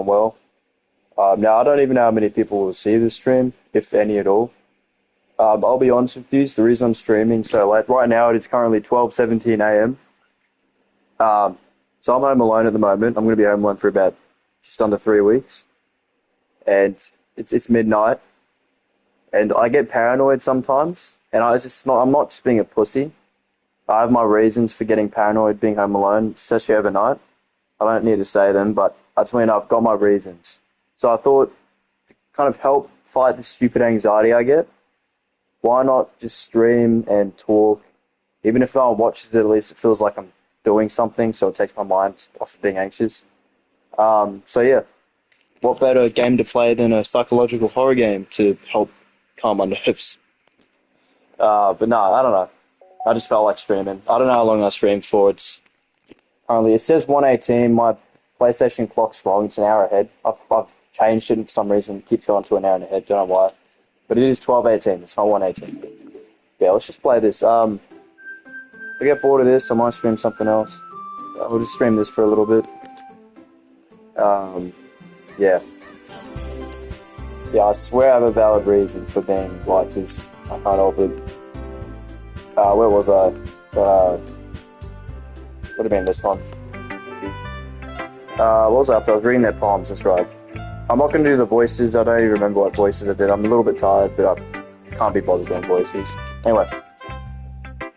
going well. Now, I don't even know how many people will see this stream, if any at all. I'll be honest with you, the reason I'm streaming so late, right now it's currently 12:17 a.m. So I'm home alone at the moment. I'm going to be home alone for about just under 3 weeks. And it's midnight. And I get paranoid sometimes. And I'm not just being a pussy. I have my reasons for getting paranoid being home alone, especially overnight. I don't need to say them, but I mean, I've got my reasons. So I thought to kind of help fight the stupid anxiety I get, why not just stream and talk? Even if no one watches it, at least it feels like I'm doing something, so it takes my mind off of being anxious. So yeah, what better game to play than a psychological horror game to help calm my nerves? But no, I don't know. I just felt like streaming. I don't know how long I streamed for. It's currently, it says 1:18. My PlayStation clock's wrong. It's an hour ahead. I've changed it and for some reason. It keeps going to an hour ahead. Don't know why. But it is 12:18. It's not 1:18. Yeah, let's just play this. If I get bored of this, I might stream something else. I'll just stream this for a little bit. Yeah. Yeah, I swear I have a valid reason for being like this. I can't help it. Where was I? Would have been this one. What was I up to? I was reading their poems, that's right. I'm not going to do the voices. I don't even remember what voices I did. I'm a little bit tired, but I can't be bothered doing voices. Anyway.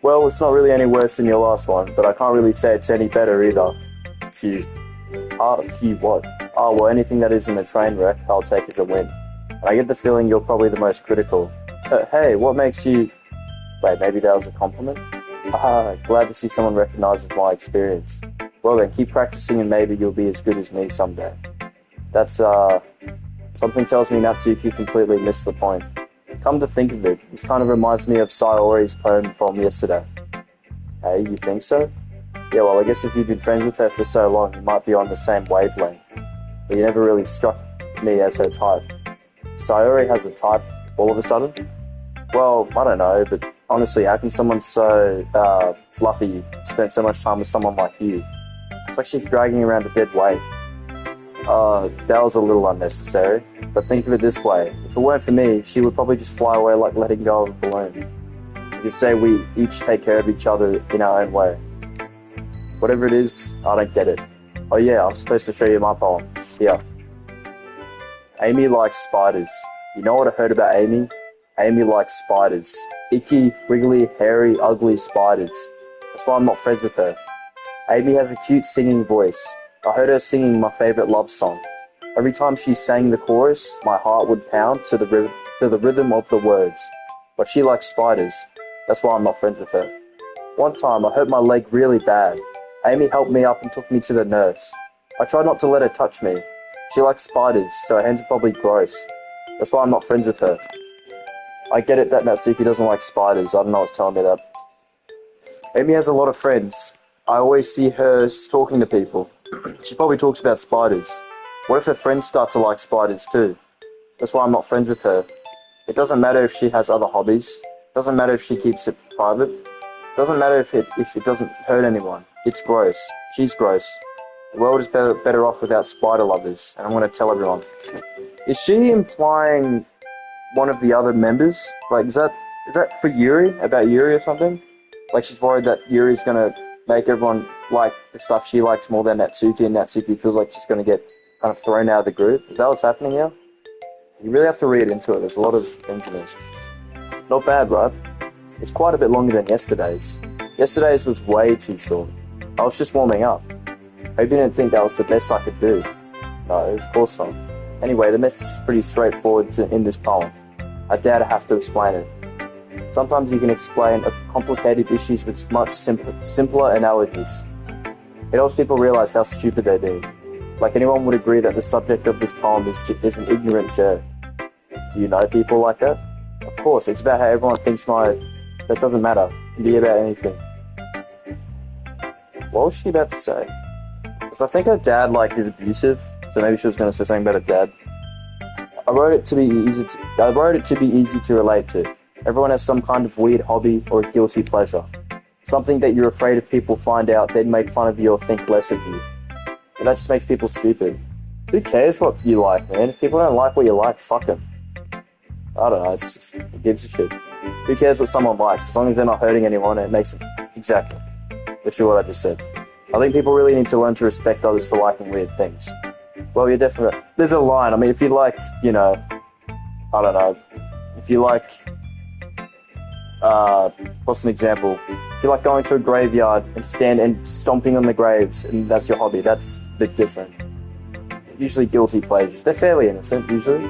Well, it's not really any worse than your last one, but I can't really say it's any better either. What? Oh, well, anything that isn't a train wreck, I'll take as a win. And I get the feeling you're probably the most critical. Hey, what makes you... Wait, maybe that was a compliment? Glad to see someone recognizes my experience. Well then, keep practicing and maybe you'll be as good as me someday. That's, something tells me Natsuki completely missed the point. Come to think of it, this kind of reminds me of Sayori's poem from yesterday. Hey, you think so? Yeah, well, I guess if you've been friends with her for so long, you might be on the same wavelength. But you never really struck me as her type. Sayori has a type, all of a sudden? Well, I don't know, but honestly, how can someone so fluffy spend so much time with someone like you? It's like she's dragging around a dead weight. That was a little unnecessary, but think of it this way. If it weren't for me, she would probably just fly away like letting go of a balloon. You could say we each take care of each other in our own way. Whatever it is, I don't get it. Oh yeah, I'm supposed to show you my poem. Here. Amy likes spiders. You know what I heard about Amy? Amy likes spiders. Icky, wriggly, hairy, ugly spiders. That's why I'm not friends with her. Amy has a cute singing voice. I heard her singing my favourite love song. Every time she sang the chorus, my heart would pound to the rhythm of the words. But she likes spiders. That's why I'm not friends with her. One time, I hurt my leg really bad. Amy helped me up and took me to the nurse. I tried not to let her touch me. She likes spiders, so her hands are probably gross. That's why I'm not friends with her. I get it that Natsuki doesn't like spiders. I don't know what's telling me that. Amy has a lot of friends. I always see her talking to people. She probably talks about spiders. What if her friends start to like spiders too? That's why I'm not friends with her. It doesn't matter if she has other hobbies. It doesn't matter if she keeps it private. It doesn't matter if it doesn't hurt anyone. It's gross. She's gross. The world is better off without spider lovers, and I'm going to tell everyone. Is she implying one of the other members? Like, is that for Yuri? About Yuri or something? Like, she's worried that Yuri's going to make everyone like the stuff she likes more than Natsuki, and Natsuki feels like she's going to get kind of thrown out of the group. Is that what's happening here? You really have to read into it. There's a lot of things in this. Not bad, right? It's quite a bit longer than yesterday's. Yesterday's was way too short. I was just warming up. I hope you didn't think that was the best I could do. No, of course not. Anyway, the message is pretty straightforward in this poem. I doubt I have to explain it. Sometimes you can explain complicated issues with much simpler analogies. It helps people realize how stupid they're being. Like, anyone would agree that the subject of this poem is an ignorant jerk. Do you know people like that? Of course, it's about how everyone thinks that doesn't matter. It can be about anything. What was she about to say? Because I think her dad, is abusive, so maybe she was going to say something about her dad. I wrote it to be easy to relate to. Everyone has some kind of weird hobby or a guilty pleasure. Something that you're afraid if people find out, they'd make fun of you or think less of you. And that just makes people stupid. Who cares what you like, man? If people don't like what you like, fuck them. I don't know, it's just, who gives a shit? Who cares what someone likes? As long as they're not hurting anyone, it makes them... Exactly. Literally what I just said. I think people really need to learn to respect others for liking weird things. Well, you're definitely... There's a line. I mean, if you like, you know... I don't know. If you like... what's an example? If you like going to a graveyard and stomping on the graves, and that's your hobby, that's a bit different. Usually guilty pleasures. They're fairly innocent, usually.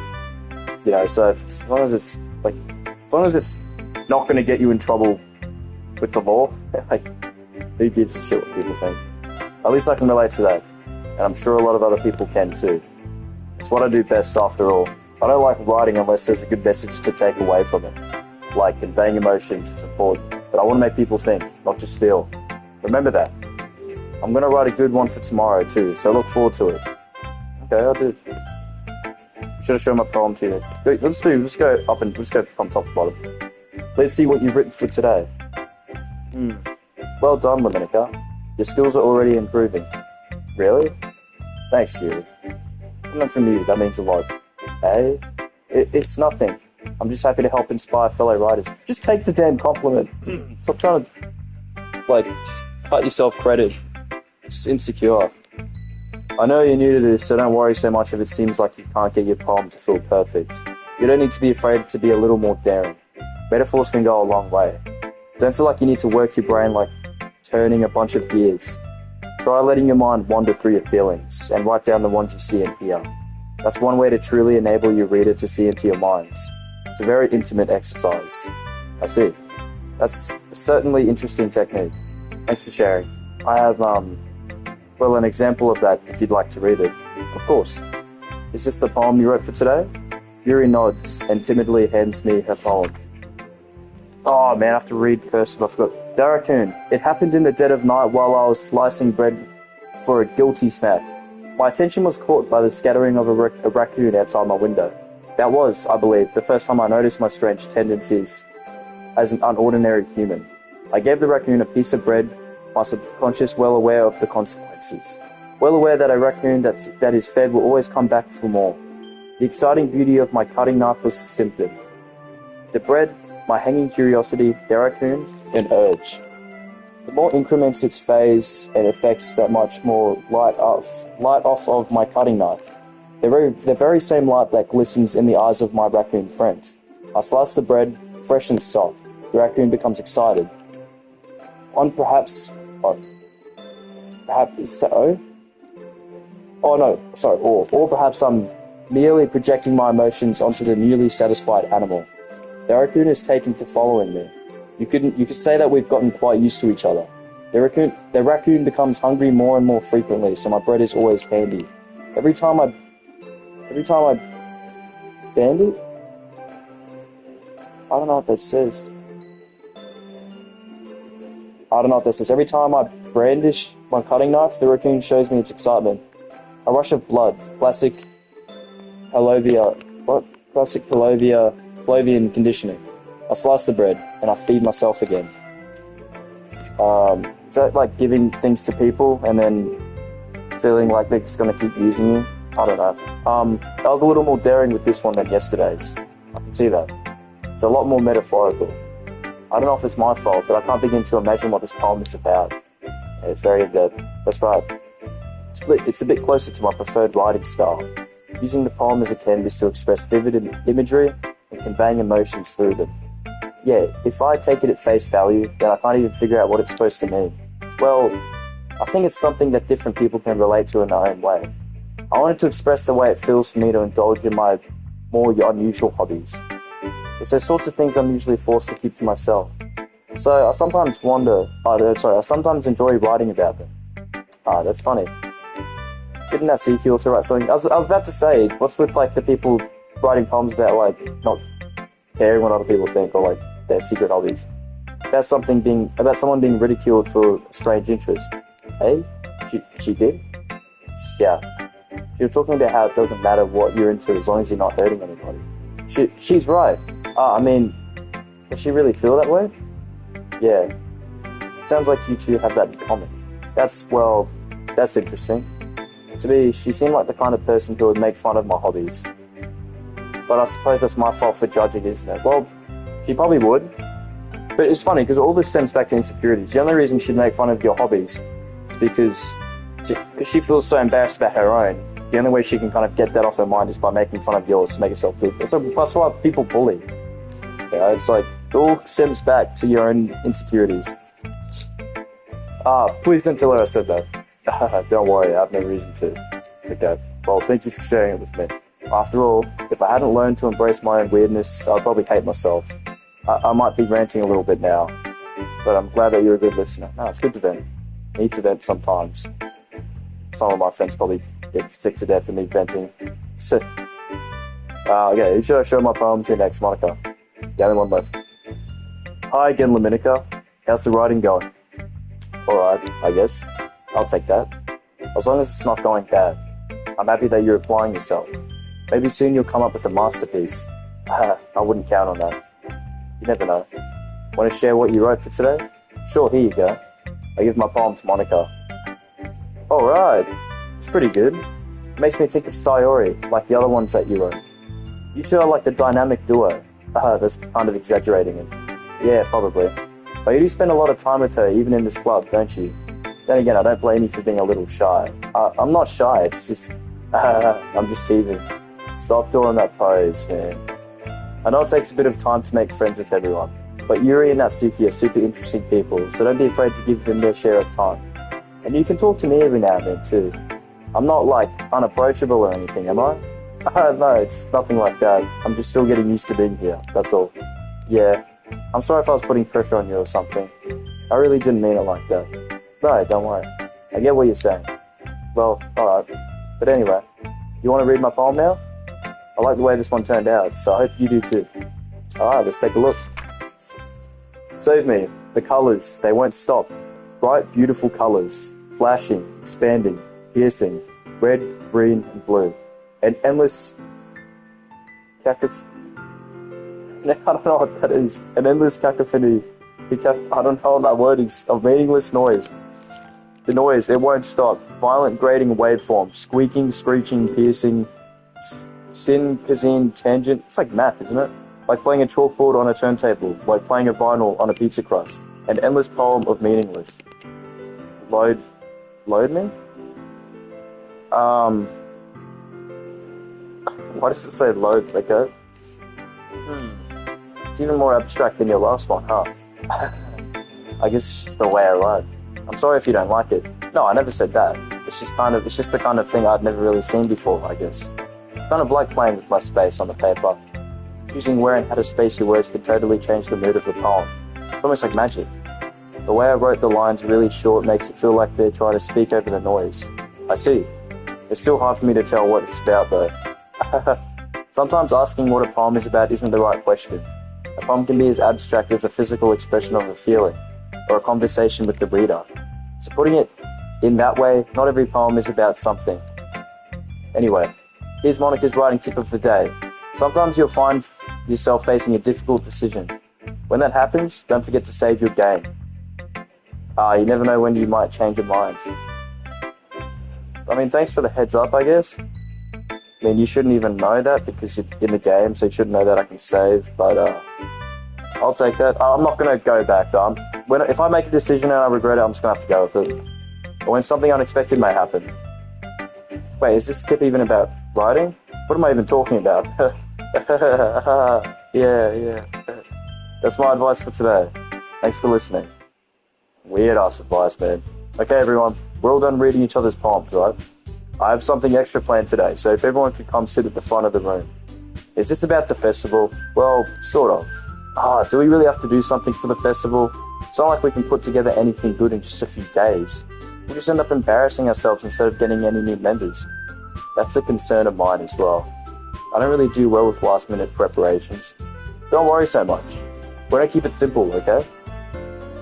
You know, so as long as it's not going to get you in trouble with the law, like, who gives a shit what people think? At least I can relate to that. And I'm sure a lot of other people can too. It's what I do best after all. I don't like writing unless there's a good message to take away from it. Like conveying emotions, support. But I want to make people think, not just feel. Remember that. I'm going to write a good one for tomorrow too, so look forward to it. Okay, I'll do it. Should have shown my poem to you. Let's go from top to bottom. Let's see what you've written for today. Well done, Dominica. Your skills are already improving. Really? Thanks, Yuri. Coming from you, that means a lot. Hey? It's nothing. I'm just happy to help inspire fellow writers. Just take the damn compliment. Stop trying to, like, cut yourself credit. It's insecure. I know you're new to this, so don't worry so much if it seems like you can't get your poem to feel perfect. You don't need to be afraid to be a little more daring. Metaphors can go a long way. Don't feel like you need to work your brain like turning a bunch of gears. Try letting your mind wander through your feelings, and write down the ones you see and hear. That's one way to truly enable your reader to see into your minds. It's a very intimate exercise. I see. That's a certainly interesting technique. Thanks for sharing. I have, well, an example of that if you'd like to read it. Of course. Is this the poem you wrote for today? Yuri nods and timidly hands me her poem. Oh man, I have to read cursive, I forgot. The raccoon. It happened in the dead of night while I was slicing bread for a guilty snack. My attention was caught by the scattering of a raccoon outside my window. That was, I believe, the first time I noticed my strange tendencies as an unordinary human. I gave the raccoon a piece of bread, my subconscious well aware of the consequences. Well aware that a raccoon that is fed will always come back for more. The exciting beauty of my cutting knife was a symptom. The bread, my hanging curiosity, the raccoon, an urge. The more increments its phase and effects, that much more light off of my cutting knife. The very same light that glistens in the eyes of my raccoon friend. I slice the bread, fresh and soft. The raccoon becomes excited. Or perhaps I'm merely projecting my emotions onto the newly satisfied animal. The raccoon is taken to following me. You could say that we've gotten quite used to each other. The raccoon becomes hungry more and more frequently, so my bread is always handy. Every time I bend it? I don't know what that says. Every time I brandish my cutting knife, the raccoon shows me its excitement. A rush of blood. Classic Pavlovian conditioning. I slice the bread, and I feed myself again. Is that like giving things to people, and then feeling like they're just going to keep using you? I don't know. I was a little more daring with this one than yesterday's. I can see that. It's a lot more metaphorical. I don't know if it's my fault, but I can't begin to imagine what this poem is about. It's very in-depth. That's right. It's a bit closer to my preferred writing style. Using the poem as a canvas to express vivid imagery and conveying emotions through them. Yeah, if I take it at face value, then I can't even figure out what it's supposed to mean. Well, I think it's something that different people can relate to in their own way. I wanted to express the way it feels for me to indulge in my more unusual hobbies. It's those sorts of things I'm usually forced to keep to myself. So I sometimes I sometimes enjoy writing about them. That's funny. Didn't that CQ to write something? I was about to say, what's with like the people writing poems about like not caring what other people think or like their secret hobbies? About someone being ridiculed for a strange interest. Hey? She did? Yeah. She was talking about how it doesn't matter what you're into as long as you're not hurting anybody. She's right. I mean, does she really feel that way? Yeah. Sounds like you two have that in common. That's interesting. To me, she seemed like the kind of person who would make fun of my hobbies. But I suppose that's my fault for judging, isn't it? Well, she probably would. But it's funny, because all this stems back to insecurities. The only reason she'd make fun of your hobbies is because she feels so embarrassed about her own. The only way she can kind of get that off her mind is by making fun of yours to make herself feel... So that's why people bully. You know, it's like, it all stems back to your own insecurities. Please don't tell her I said that. Don't worry, I have no reason to. Okay, well, thank you for sharing it with me. After all, if I hadn't learned to embrace my own weirdness, I'd probably hate myself. I might be ranting a little bit now, but I'm glad that you're a good listener. No, it's good to vent. I need to vent sometimes. Some of my friends probably get sick to death of me venting. Okay, who should I show my poem to next, Monica? The only one left. Hi again, Laminica. How's the writing going? Alright, I guess. I'll take that. As long as it's not going bad. I'm happy that you're applying yourself. Maybe soon you'll come up with a masterpiece. I wouldn't count on that. You never know. Want to share what you wrote for today? Sure, here you go. I give my poem to Monica. Alright. It's pretty good. It makes me think of Sayori, like the other ones that you wrote. You two are like the dynamic duo. That's kind of exaggerating it. Yeah, probably. But you do spend a lot of time with her, even in this club, don't you? Then again, I don't blame you for being a little shy. I'm not shy, it's just... I'm just teasing. Stop doing that pose, man. I know it takes a bit of time to make friends with everyone, but Yuri and Natsuki are super interesting people, so don't be afraid to give them their share of time. And you can talk to me every now and then, too. I'm not, like, unapproachable or anything, am I? No, it's nothing like that. I'm just still getting used to being here, that's all. Yeah. I'm sorry if I was putting pressure on you or something. I really didn't mean it like that. No, don't worry. I get what you're saying. Well, alright. But anyway, you want to read my poem now? I like the way this one turned out, so I hope you do too. Alright, let's take a look. Save me. The colours, they won't stop. Bright, beautiful colours. Flashing, expanding, piercing. Red, green, and blue. An endless... I don't know what that is. An endless cacophony. I don't know what that word is. Of meaningless noise. The noise, it won't stop. Violent grating waveform. Squeaking, screeching, piercing. Sin, kazin, tangent. It's like math, isn't it? Like playing a chalkboard on a turntable. Like playing a vinyl on a pizza crust. An endless poem of meaningless. Load me? Why does it say load, okay? It's even more abstract than your last one, huh? I guess it's just the way I write. I'm sorry if you don't like it. No, I never said that. It's just the kind of thing I'd never really seen before, I guess. Kind of like playing with my space on the paper. Choosing where and how to space your words could totally change the mood of the poem. It's almost like magic. The way I wrote the lines really short makes it feel like they're trying to speak over the noise. I see. It's still hard for me to tell what it's about, though. Sometimes asking what a poem is about isn't the right question. A poem can be as abstract as a physical expression of a feeling, or a conversation with the reader. So putting it in that way, not every poem is about something. Anyway, here's Monica's writing tip of the day. Sometimes you'll find yourself facing a difficult decision. When that happens, don't forget to save your game. You never know when you might change your mind. I mean, thanks for the heads up, I guess. I mean, you shouldn't even know that because you're in the game, so you shouldn't know that I can save, but I'll take that. I'm not going to go back, though. If I make a decision and I regret it, I'm just going to have to go with it. But when something unexpected may happen. Wait, is this tip even about writing? What am I even talking about? Yeah. That's my advice for today. Thanks for listening. Weird ass advice, man. Okay, everyone, we're all done reading each other's poems, right? I have something extra planned today, so if everyone could come sit at the front of the room. Is this about the festival? Well, sort of. Do we really have to do something for the festival? It's not like we can put together anything good in just a few days. We'll just end up embarrassing ourselves instead of getting any new members. That's a concern of mine as well. I don't really do well with last-minute preparations. Don't worry so much. We're gonna keep it simple, okay?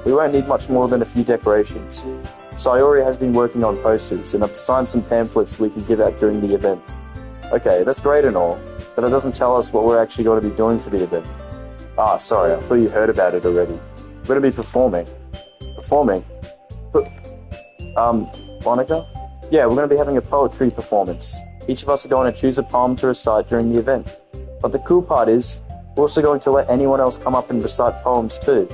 We won't need much more than a few decorations. Sayori has been working on posters, and I've designed some pamphlets we can give out during the event. Okay, that's great and all, but it doesn't tell us what we're actually going to be doing for the event. Sorry, I thought you heard about it already. We're going to be performing. Performing? Monica? Yeah, we're going to be having a poetry performance. Each of us are going to choose a poem to recite during the event. But the cool part is, we're also going to let anyone else come up and recite poems too.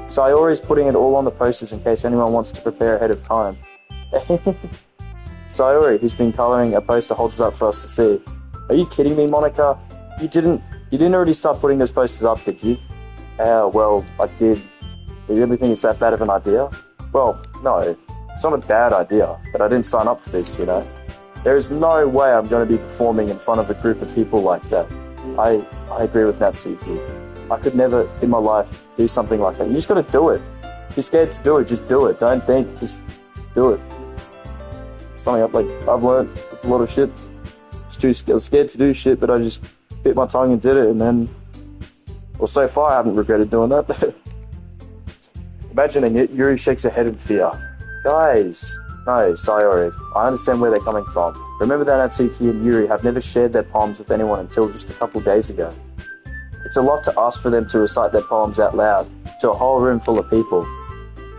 Sayori is putting it all on the posters in case anyone wants to prepare ahead of time. Sayori, who's been colouring a poster, holds it up for us to see. Are you kidding me, Monica? You didn't already start putting those posters up, did you? Well, I did. Do you really think it's that bad of an idea? Well, no. It's not a bad idea, but I didn't sign up for this, you know? There is no way I'm going to be performing in front of a group of people like that. I agree with Natsuki. I could never, in my life, do something like that. You just got to do it. If you're scared to do it, just do it. Don't think, just do it. It's something I've learned a lot of shit. I was scared to do shit, but I just bit my tongue and did it, and then, well, so far I haven't regretted doing that. Imagining it, Yuri shakes her head in fear. Guys, no, Sayori, I understand where they're coming from. Remember that Natsuki and Yuri have never shared their poems with anyone until just a couple days ago. It's a lot to ask for them to recite their poems out loud to a whole room full of people.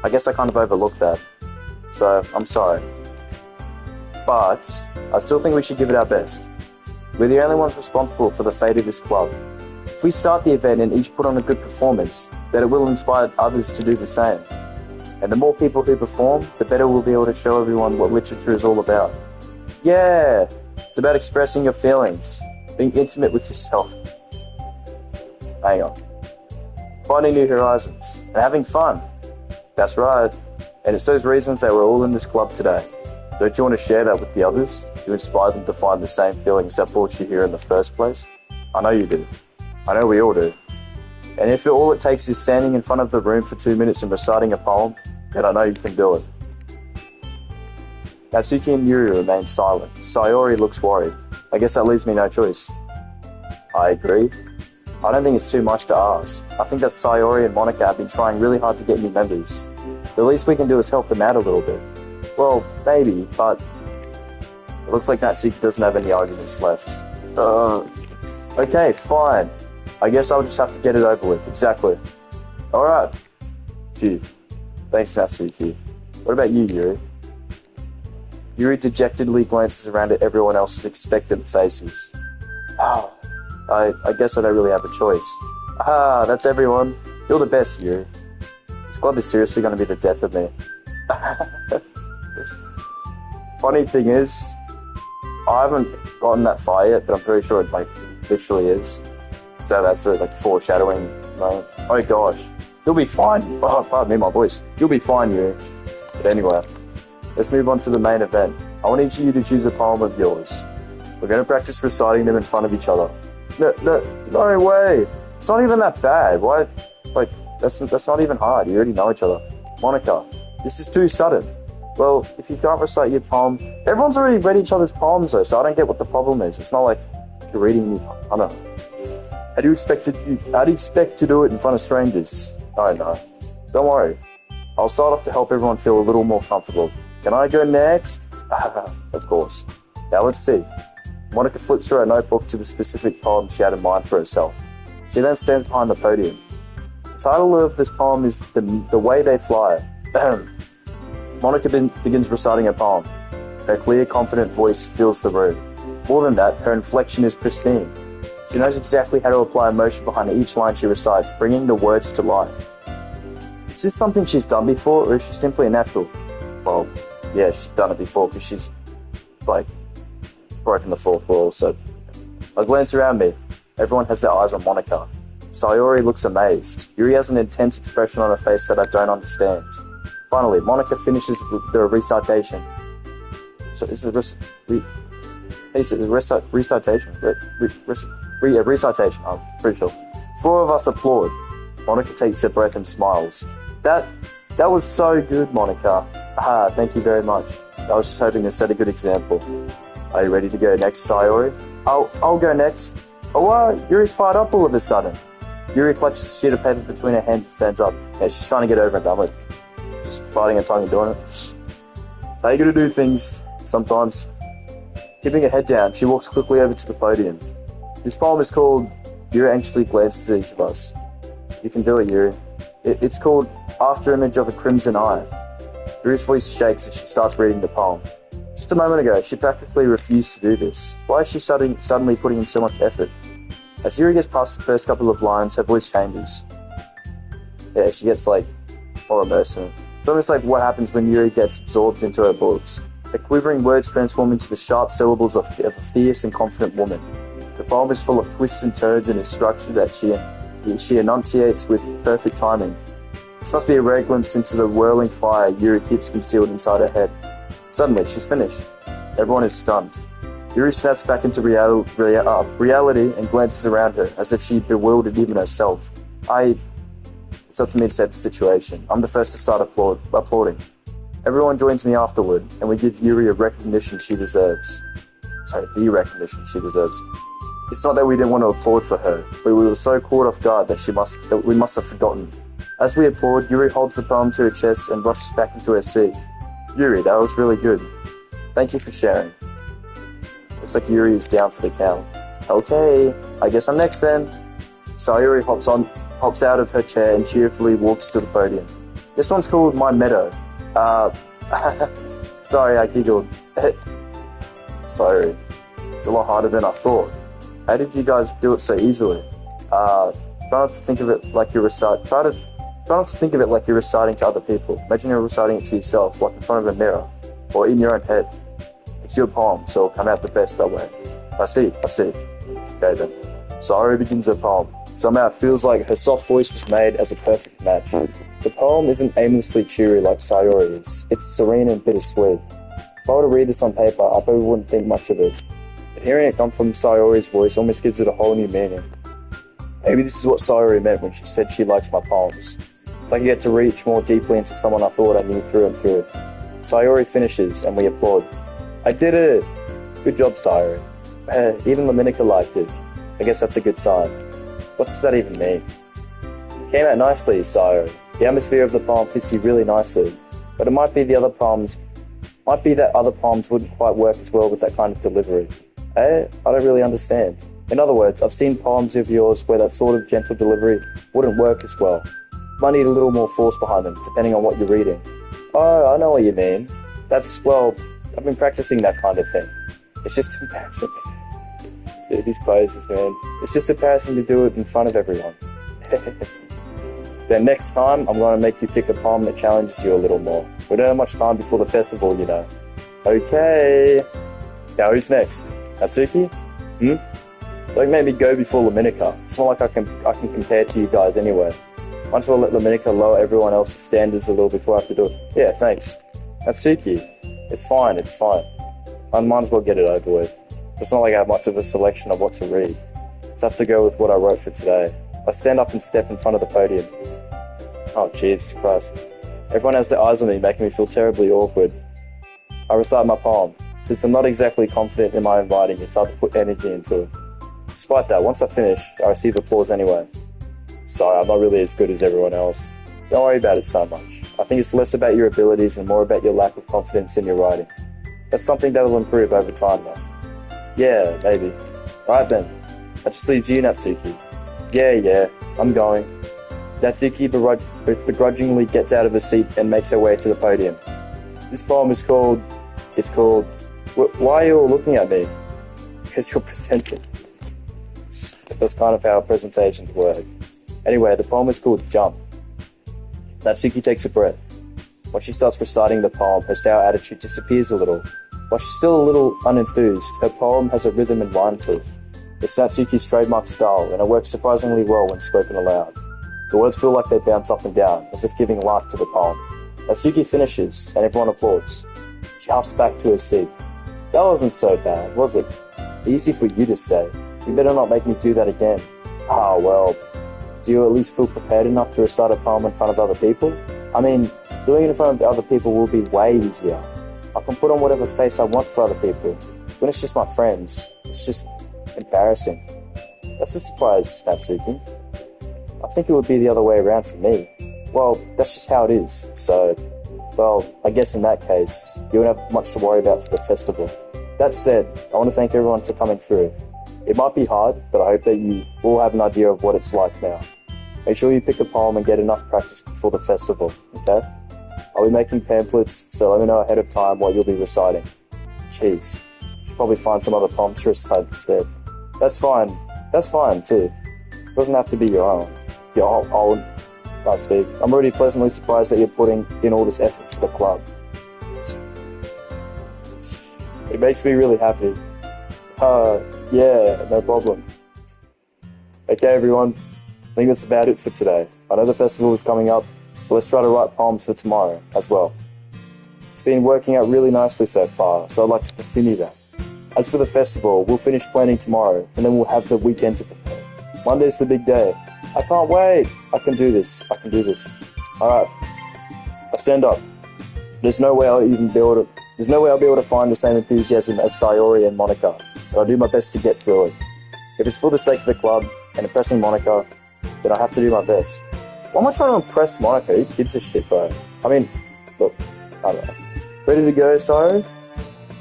I guess I kind of overlooked that. So, I'm sorry. But, I still think we should give it our best. We're the only ones responsible for the fate of this club. If we start the event and each put on a good performance, then it will inspire others to do the same. And the more people who perform, the better we'll be able to show everyone what literature is all about. Yeah! It's about expressing your feelings, being intimate with yourself. Hang on. Finding new horizons, and having fun. That's right. And it's those reasons that we're all in this club today. Don't you want to share that with the others? To inspire them to find the same feelings that brought you here in the first place? I know you do. I know we all do. And if all it takes is standing in front of the room for 2 minutes and reciting a poem, then I know you can do it. Natsuki and Yuri remain silent. Sayori looks worried. I guess that leaves me no choice. I agree. I don't think it's too much to ask. I think that Sayori and Monica have been trying really hard to get new members. The least we can do is help them out a little bit. Well, maybe, but it looks like Natsuki doesn't have any arguments left. Okay, fine. I guess I'll just have to get it over with. Exactly. Alright. Phew. Thanks, Natsuki. What about you, Yuri? Yuri dejectedly glances around at everyone else's expectant faces. Oh, I guess I don't really have a choice. Ah, that's everyone. You're the best, Yuri. This club is seriously going to be the death of me. Funny thing is, I haven't gotten that far yet, but I'm pretty sure it literally is. So that's a foreshadowing moment. Oh gosh, you'll be fine. Oh, pardon me, my voice. You'll be fine, you. But anyway, let's move on to the main event. I want each of you to choose a poem of yours. We're going to practice reciting them in front of each other. No way. It's not even that bad. Why? That's not even hard. You already know each other. Monica, this is too sudden. Well, if you can't recite your poem, everyone's already read each other's poems though, so I don't get what the problem is. It's not like you're reading me. I don't know. How do you expect to do it in front of strangers? I know. Don't worry. I'll start off to help everyone feel a little more comfortable. Can I go next? Of course. Now let's see. Monica flips through her notebook to the specific poem she had in mind for herself. She then stands behind the podium. The title of this poem is The Way They Fly. Monica begins reciting a poem. Her clear, confident voice fills the room. More than that, her inflection is pristine. She knows exactly how to apply emotion behind each line she recites, bringing the words to life. Is this something she's done before, or is she simply a natural? Well, yeah, she's done it before, because she's, broken the fourth wall, so... I glance around me. Everyone has their eyes on Monica. Sayori looks amazed. Yuri has an intense expression on her face that I don't understand. Finally, Monica finishes the recitation. So is it recitation? Recitation, I'm pretty sure. Four of us applaud. Monica takes a breath and smiles. That was so good, Monica. Thank you very much. I was just hoping to set a good example. Are you ready to go next, Sayori? I'll go next. Oh wow, Yuri's fired up all of a sudden. Yuri clutches a sheet of paper between her hands and stands up. Yeah, she's trying to get over and done with. Just biting her tongue and doing it. That's how you gotta do things, sometimes. Keeping her head down, she walks quickly over to the podium. This poem is called Yuri Anxiously Glances at Each of Us. You can do it, Yuri. It's called After Image of a Crimson Eye. Yuri's voice shakes as she starts reading the poem. Just a moment ago, she practically refused to do this. Why is she suddenly putting in so much effort? As Yuri gets past the first couple of lines, her voice changes. Yeah, she gets, like, more immersive. It's almost like what happens when Yuri gets absorbed into her books. The quivering words transform into the sharp syllables of a fierce and confident woman. The poem is full of twists and turns in its structure that she enunciates with perfect timing. This must be a rare glimpse into the whirling fire Yuri keeps concealed inside her head. Suddenly, she's finished. Everyone is stunned. Yuri snaps back into reality and glances around her, as if she bewildered even herself. It's up to me to set the situation. I'm the first to start applauding. Everyone joins me afterward, and we give Yuri a recognition she deserves. The recognition she deserves. It's not that we didn't want to applaud for her, but we were so caught off guard that we must have forgotten. As we applaud, Yuri holds the poem to her chest and rushes back into her seat. Yuri, that was really good. Thank you for sharing. Looks like Yuri is down for the count. Okay, I guess I'm next then. Sayuri hops out of her chair and cheerfully walks to the podium. This one's called My Meadow. Sorry, I giggled. Sorry. It's a lot harder than I thought. How did you guys do it so easily? Try not to think of it like you're reciting to other people. Imagine you're reciting it to yourself, like in front of a mirror, or in your own head. It's your poem, so it'll come out the best that way. I see. Okay then. Sayuri begins her poem. Somehow it feels like her soft voice was made as a perfect match. The poem isn't aimlessly cheery like Sayuri is. It's serene and bittersweet. If I were to read this on paper, I probably wouldn't think much of it. But hearing it come from Sayuri's voice almost gives it a whole new meaning. Maybe this is what Sayuri meant when she said she likes my poems. It's like I get to reach more deeply into someone I thought I knew through and through. Sayuri finishes, and we applaud. I did it! Good job, Sayuri. Even Dominica liked it. I guess that's a good sign. What does that even mean? It came out nicely, Sayuri. The atmosphere of the poem fits you really nicely, but it might be that other poems wouldn't quite work as well with that kind of delivery. I don't really understand. In other words, I've seen poems of yours where that sort of gentle delivery wouldn't work as well. Might need a little more force behind them, depending on what you're reading. Oh, I know what you mean. I've been practicing that kind of thing. It's just embarrassing. Dude, these poses, man. It's just embarrassing to do it in front of everyone. Then next time, I'm going to make you pick a poem that challenges you a little more. We don't have much time before the festival, you know. Okay. Now who's next? Natsuki? Don't make me go before Dominica. It's not like I can compare to you guys anyway. Might as well let Dominica lower everyone else's standards a little before I have to do it. Yeah, thanks. Natsuki. It's fine. I might as well get it over with. It's not like I have much of a selection of what to read. Just have to go with what I wrote for today. I stand up and step in front of the podium. Oh, Jesus Christ. Everyone has their eyes on me, making me feel terribly awkward. I recite my poem. Since I'm not exactly confident in my own writing, it's hard to put energy into it. Despite that, once I finish, I receive applause anyway. Sorry, I'm not really as good as everyone else. Don't worry about it so much. I think it's less about your abilities and more about your lack of confidence in your writing. That's something that'll improve over time though. Yeah, maybe. Alright then. That just leaves you, Natsuki. Yeah, I'm going. Natsuki begrudgingly gets out of her seat and makes her way to the podium. This poem is called... Why are you all looking at me? Because you're presenting. That's kind of how presentations work. Anyway, the poem is called Jump. Natsuki takes a breath. When she starts reciting the poem, her sour attitude disappears a little. While she's still a little unenthused, her poem has a rhythm and rhyme to it. It's Natsuki's trademark style, and it works surprisingly well when spoken aloud. The words feel like they bounce up and down, as if giving life to the poem. Natsuki finishes, and everyone applauds. She huffs back to her seat. That wasn't so bad, was it? Easy for you to say. You better not make me do that again. Ah, well, do you at least feel prepared enough to recite a poem in front of other people? I mean, doing it in front of other people will be way easier. I can put on whatever face I want for other people. When it's just my friends, it's just embarrassing. That's a surprise, Natsuki. I think it would be the other way around for me. Well, that's just how it is, so... Well, I guess in that case, you won't have much to worry about for the festival. That said, I want to thank everyone for coming through. It might be hard, but I hope that you all have an idea of what it's like now. Make sure you pick a poem and get enough practice before the festival, okay? I'll be making pamphlets, so let me know ahead of time what you'll be reciting. Jeez. Should probably find some other palms for a side instead. That's fine. That's fine too. Doesn't have to be your own. Your own. Nice, Steve. I'm already pleasantly surprised that you're putting in all this effort for the club. It makes me really happy. Yeah, no problem. Okay, everyone. I think that's about it for today. I know the festival is coming up, but let's try to write poems for tomorrow as well. It's been working out really nicely so far, so I'd like to continue that. As for the festival, we'll finish planning tomorrow, and then we'll have the weekend to prepare. Monday's the big day. I can't wait! I can do this. I can do this. Alright. I stand up. There's no way I'll be able to find the same enthusiasm as Sayori and Monica, but I'll do my best to get through it. If it's for the sake of the club and impressing Monica, then I have to do my best. Why am I trying to impress Monica? Who gives a shit, bro? I mean, look, I don't know. Ready to go, Sayori?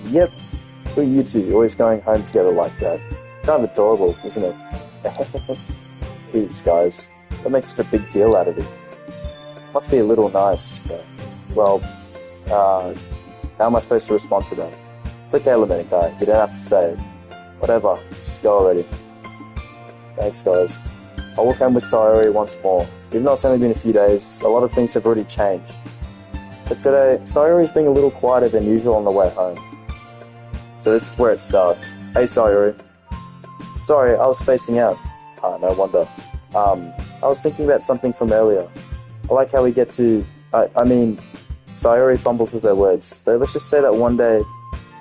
Yep. Look at you two, always going home together like that. It's kind of adorable, isn't it? Jeez, guys. What makes such a big deal out of it? Must be a little nice, though. Well, how am I supposed to respond to that? It's okay, Lemenica. You don't have to say it. Whatever. Just go already. Thanks, guys. I'll walk home with Sayori once more. Even though it's only been a few days, a lot of things have already changed. But today, Sayori's being a little quieter than usual on the way home. So this is where it starts. Hey, Sayori. Sorry, I was spacing out. No wonder. I was thinking about something from earlier. I like how we get to... Sayori fumbles with her words. So let's just say that one day,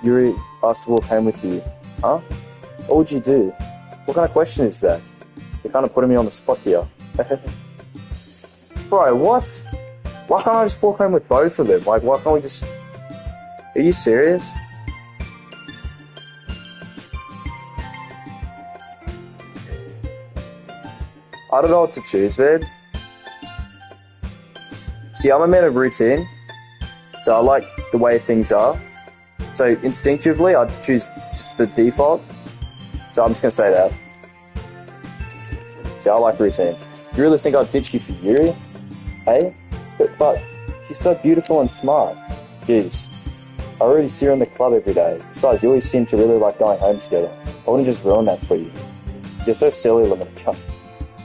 Yuri asked to walk home with you. Huh? What would you do? What kind of question is that? You're kind of putting me on the spot here. Bro, what? Why can't I just walk home with both of them? Like, why can't we just... Are you serious? I don't know what to choose, man. See, I'm a man of routine, so I like the way things are. So instinctively, I'd choose just the default. So I'm just going to say that. See, I like routine. You really think I'd ditch you for Yuri? Hey? But she's so beautiful and smart. Jeez. I already see her in the club every day. Besides, you always seem to really like going home together. I wouldn't just ruin that for you. You're so silly, Lemenica.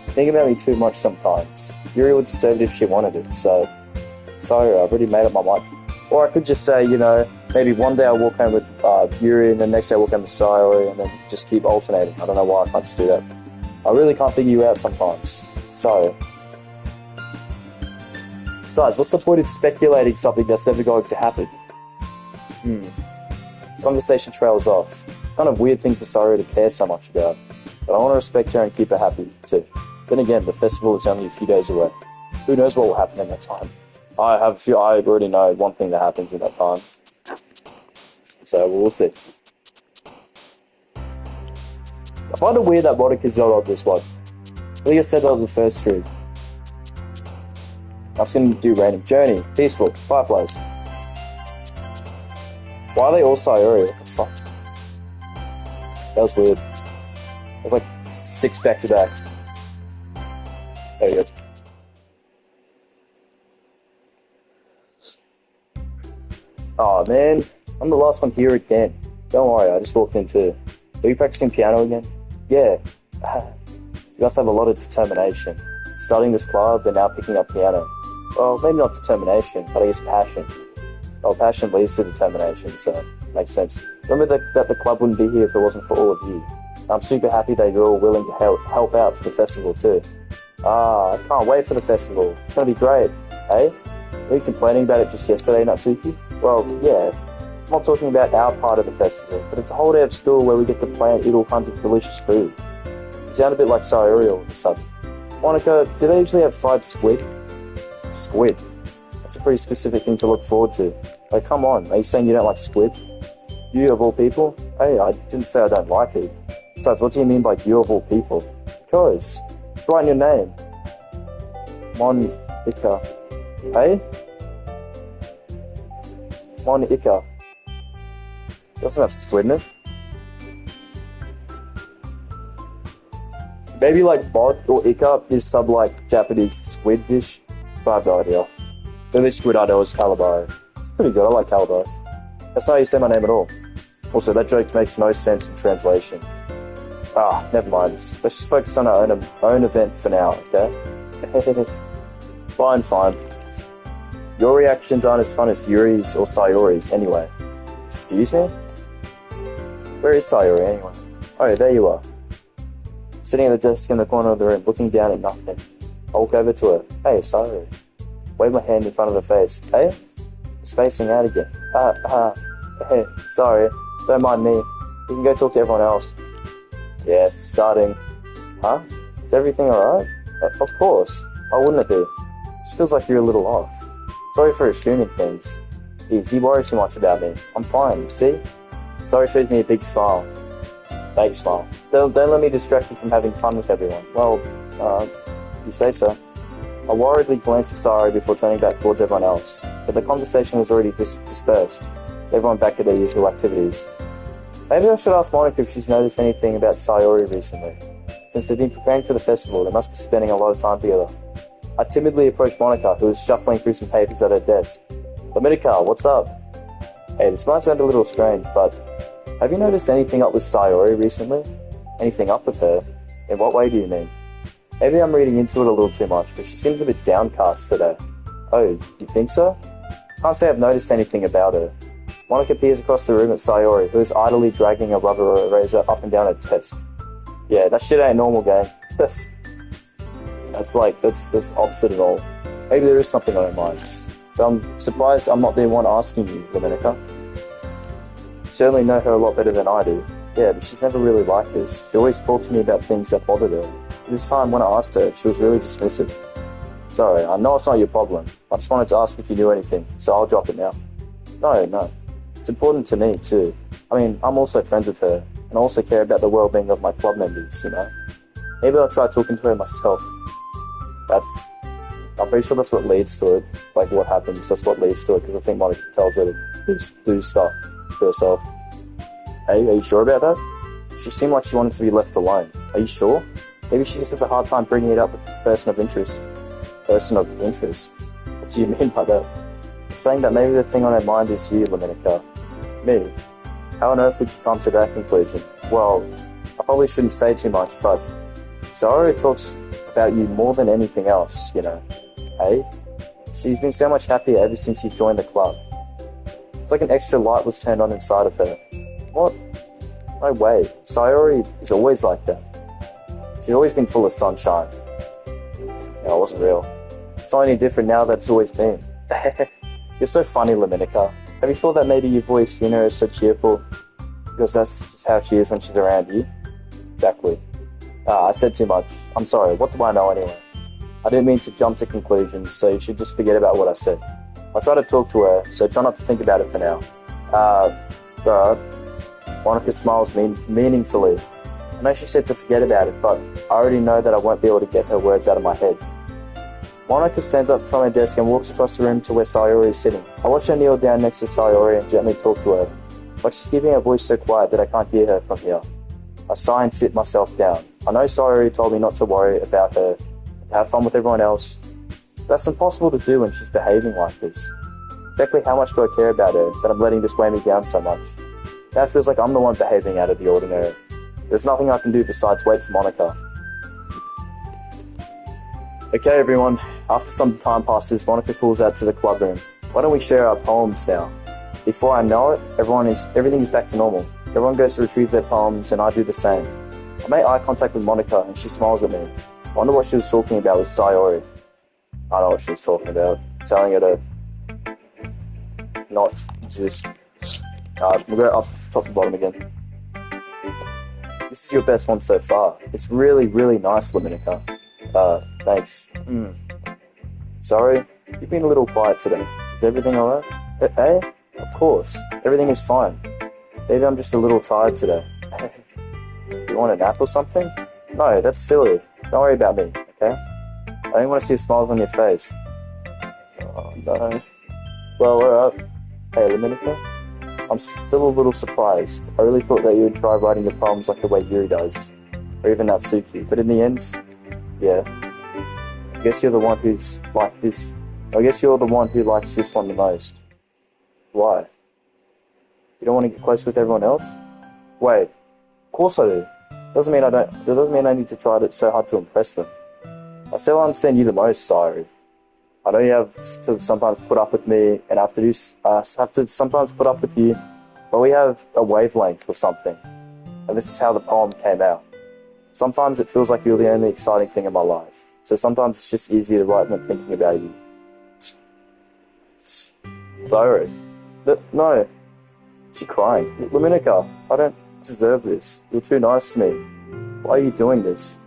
Think about me too much sometimes. Yuri would deserve it if she wanted it, so... Sorry, I've already made up my mind. Or I could just say, you know, maybe one day I'll walk home with Yuri, and then next day I'll walk home with Sayori, and then just keep alternating. I don't know why I can't just do that. I really can't figure you out sometimes. Sorry. Besides, what's the point of speculating something that's never going to happen? Conversation trails off. It's kind of a weird thing for Sayori to care so much about. But I want to respect her and keep her happy, too. Then again, the festival is only a few days away. Who knows what will happen in that time? I already know one thing that happens in that time. So, we'll see. I find it weird that Monica's not on this one. I think I said that on the first stream. I'm just going to do random. Journey, peaceful, fireflies. Why are they all Sayori? What the fuck? That was weird. It was like 6 back to back. There you go. Oh man, I'm the last one here again. Don't worry, I just walked in too. Are you practicing piano again? Yeah. You must have a lot of determination. Starting this club and now picking up piano. Well, maybe not determination, but I guess passion. Well, passion leads to determination, so it makes sense. Remember that the club wouldn't be here if it wasn't for all of you. I'm super happy that you're all willing to help out for the festival too. I can't wait for the festival. It's going to be great, eh? Were you complaining about it just yesterday, Natsuki? Well, yeah. I'm not talking about our part of the festival, but it's a whole day of school where we get to play and eat all kinds of delicious food. You sound a bit like Sayori all of a sudden. Monica, do they usually have fried squid? Squid? That's a pretty specific thing to look forward to. Like, come on, are you saying you don't like squid? You of all people? Hey, I didn't say I don't like it. Besides, what do you mean by you of all people? Because it's right in your name. Monica. Hey? Monica. Doesn't have squid in it. Maybe like bod or ika is some like Japanese squid dish. But I have no idea. The only squid I know is calamari. It's pretty good, I like calamari. That's not how you say my name at all. Also, that joke makes no sense in translation. Ah, never mind. Let's just focus on our own event for now, okay? Fine. Your reactions aren't as fun as Yuri's or Sayori's anyway. Excuse me? Where is Sayori anyway? Oh, there you are. Sitting at the desk in the corner of the room, looking down at nothing. I walk over to her. Hey, Sayori. Wave my hand in front of her face. Hey? Spacing out again. Hey, sorry. Don't mind me. You can go talk to everyone else. Yes, starting. Huh? Is everything alright? Of course. Why wouldn't it be? It just feels like you're a little off. Sorry for assuming things. You worry too much about me. I'm fine, see? Sorry shows me a big smile. Fake smile. Don't let me distract you from having fun with everyone. Well, you say so. I worriedly glanced at Sayori before turning back towards everyone else, but the conversation was already dispersed, everyone back to their usual activities. Maybe I should ask Monica if she's noticed anything about Sayori recently. Since they've been preparing for the festival, they must be spending a lot of time together. I timidly approached Monica, who was shuffling through some papers at her desk. Monica, what's up? Hey, this might sound a little strange, but have you noticed anything up with Sayori recently? Anything up with her? In what way do you mean? Maybe I'm reading into it a little too much, but she seems a bit downcast today. Oh, you think so? Can't say I've noticed anything about her. Monica peers across the room at Sayori, who is idly dragging a rubber eraser up and down her desk. Yeah, that shit ain't normal, gang. That's opposite at all. Maybe there is something on her mind. But I'm surprised I'm not the one asking you, Dominica. You certainly know her a lot better than I do. Yeah, but she's never really like this. She always talked to me about things that bothered her. This time, when I asked her, she was really dismissive. Sorry, I know it's not your problem. I just wanted to ask if you knew anything, so I'll drop it now. No. It's important to me, too. I mean, I'm also friends with her, and I also care about the well-being of my club members, you know? Maybe I'll try talking to her myself. I'm pretty sure that's what leads to it. Like, what happens, that's what leads to it, because I think Monica tells her to do stuff to herself. Hey, are you sure about that? She seemed like she wanted to be left alone. Are you sure? Maybe she just has a hard time bringing it up with a person of interest. Person of interest? What do you mean by that? It's saying that maybe the thing on her mind is you, Dominica. Me? How on earth would you come to that conclusion? Well, I probably shouldn't say too much, but Sayori talks about you more than anything else, you know. Hey? She's been so much happier ever since you joined the club. It's like an extra light was turned on inside of her. What? No way. Sayori is always like that. She's always been full of sunshine. No, it wasn't real. It's not any different now that it's always been. You're so funny, Dominica. Have you thought that maybe you've always seen her as so cheerful? Because that's just how she is when she's around you? Exactly. I said too much. I'm sorry. What do I know anyway? I didn't mean to jump to conclusions, so you should just forget about what I said. I try to talk to her, so try not to think about it for now. Monica smiles meaningfully. I know she said to forget about it, but I already know that I won't be able to get her words out of my head. Monica stands up from her desk and walks across the room to where Sayori is sitting. I watch her kneel down next to Sayori and gently talk to her, but she's keeping her voice so quiet that I can't hear her from here. I sigh and sit myself down. I know Sayori told me not to worry about her, and to have fun with everyone else. But that's impossible to do when she's behaving like this. Exactly how much do I care about her that I'm letting this weigh me down so much? Now it feels like I'm the one behaving out of the ordinary. There's nothing I can do besides wait for Monica. Okay everyone, after some time passes, Monica calls out to the club room. Why don't we share our poems now? Before I know it, everything's back to normal. Everyone goes to retrieve their poems and I do the same. I make eye contact with Monica and she smiles at me. I wonder what she was talking about with Sayori. I know what she was talking about. Telling her to not exist. We'll go up top and bottom again. This is your best one so far. It's really, really nice, Dominica. Thanks. Sorry, you've been a little quiet today. Is everything alright? Hey? Of course. Everything is fine. Maybe I'm just a little tired today. Do you want a nap or something? No, that's silly. Don't worry about me, okay? I only want to see smiles on your face. Oh, no. Well, alright. Hey, Dominica? I'm still a little surprised. I really thought that you would try writing your poems like the way Yuri does. Or even Natsuki. But in the end, yeah. I guess you're the one who's like this. I guess you're the one who likes this one the most. Why? You don't want to get close with everyone else? Wait, of course I do. Doesn't mean that doesn't mean I need to try so hard to impress them. I still understand you the most, Sayuri. I know you have to sometimes put up with me, and have to sometimes put up with you, but we have a wavelength or something, and this is how the poem came out. Sometimes it feels like you're the only exciting thing in my life, so sometimes it's just easier to write than thinking about you. Sayuri. No. She's crying. Luminica, I don't deserve this. You're too nice to me. Why are you doing this?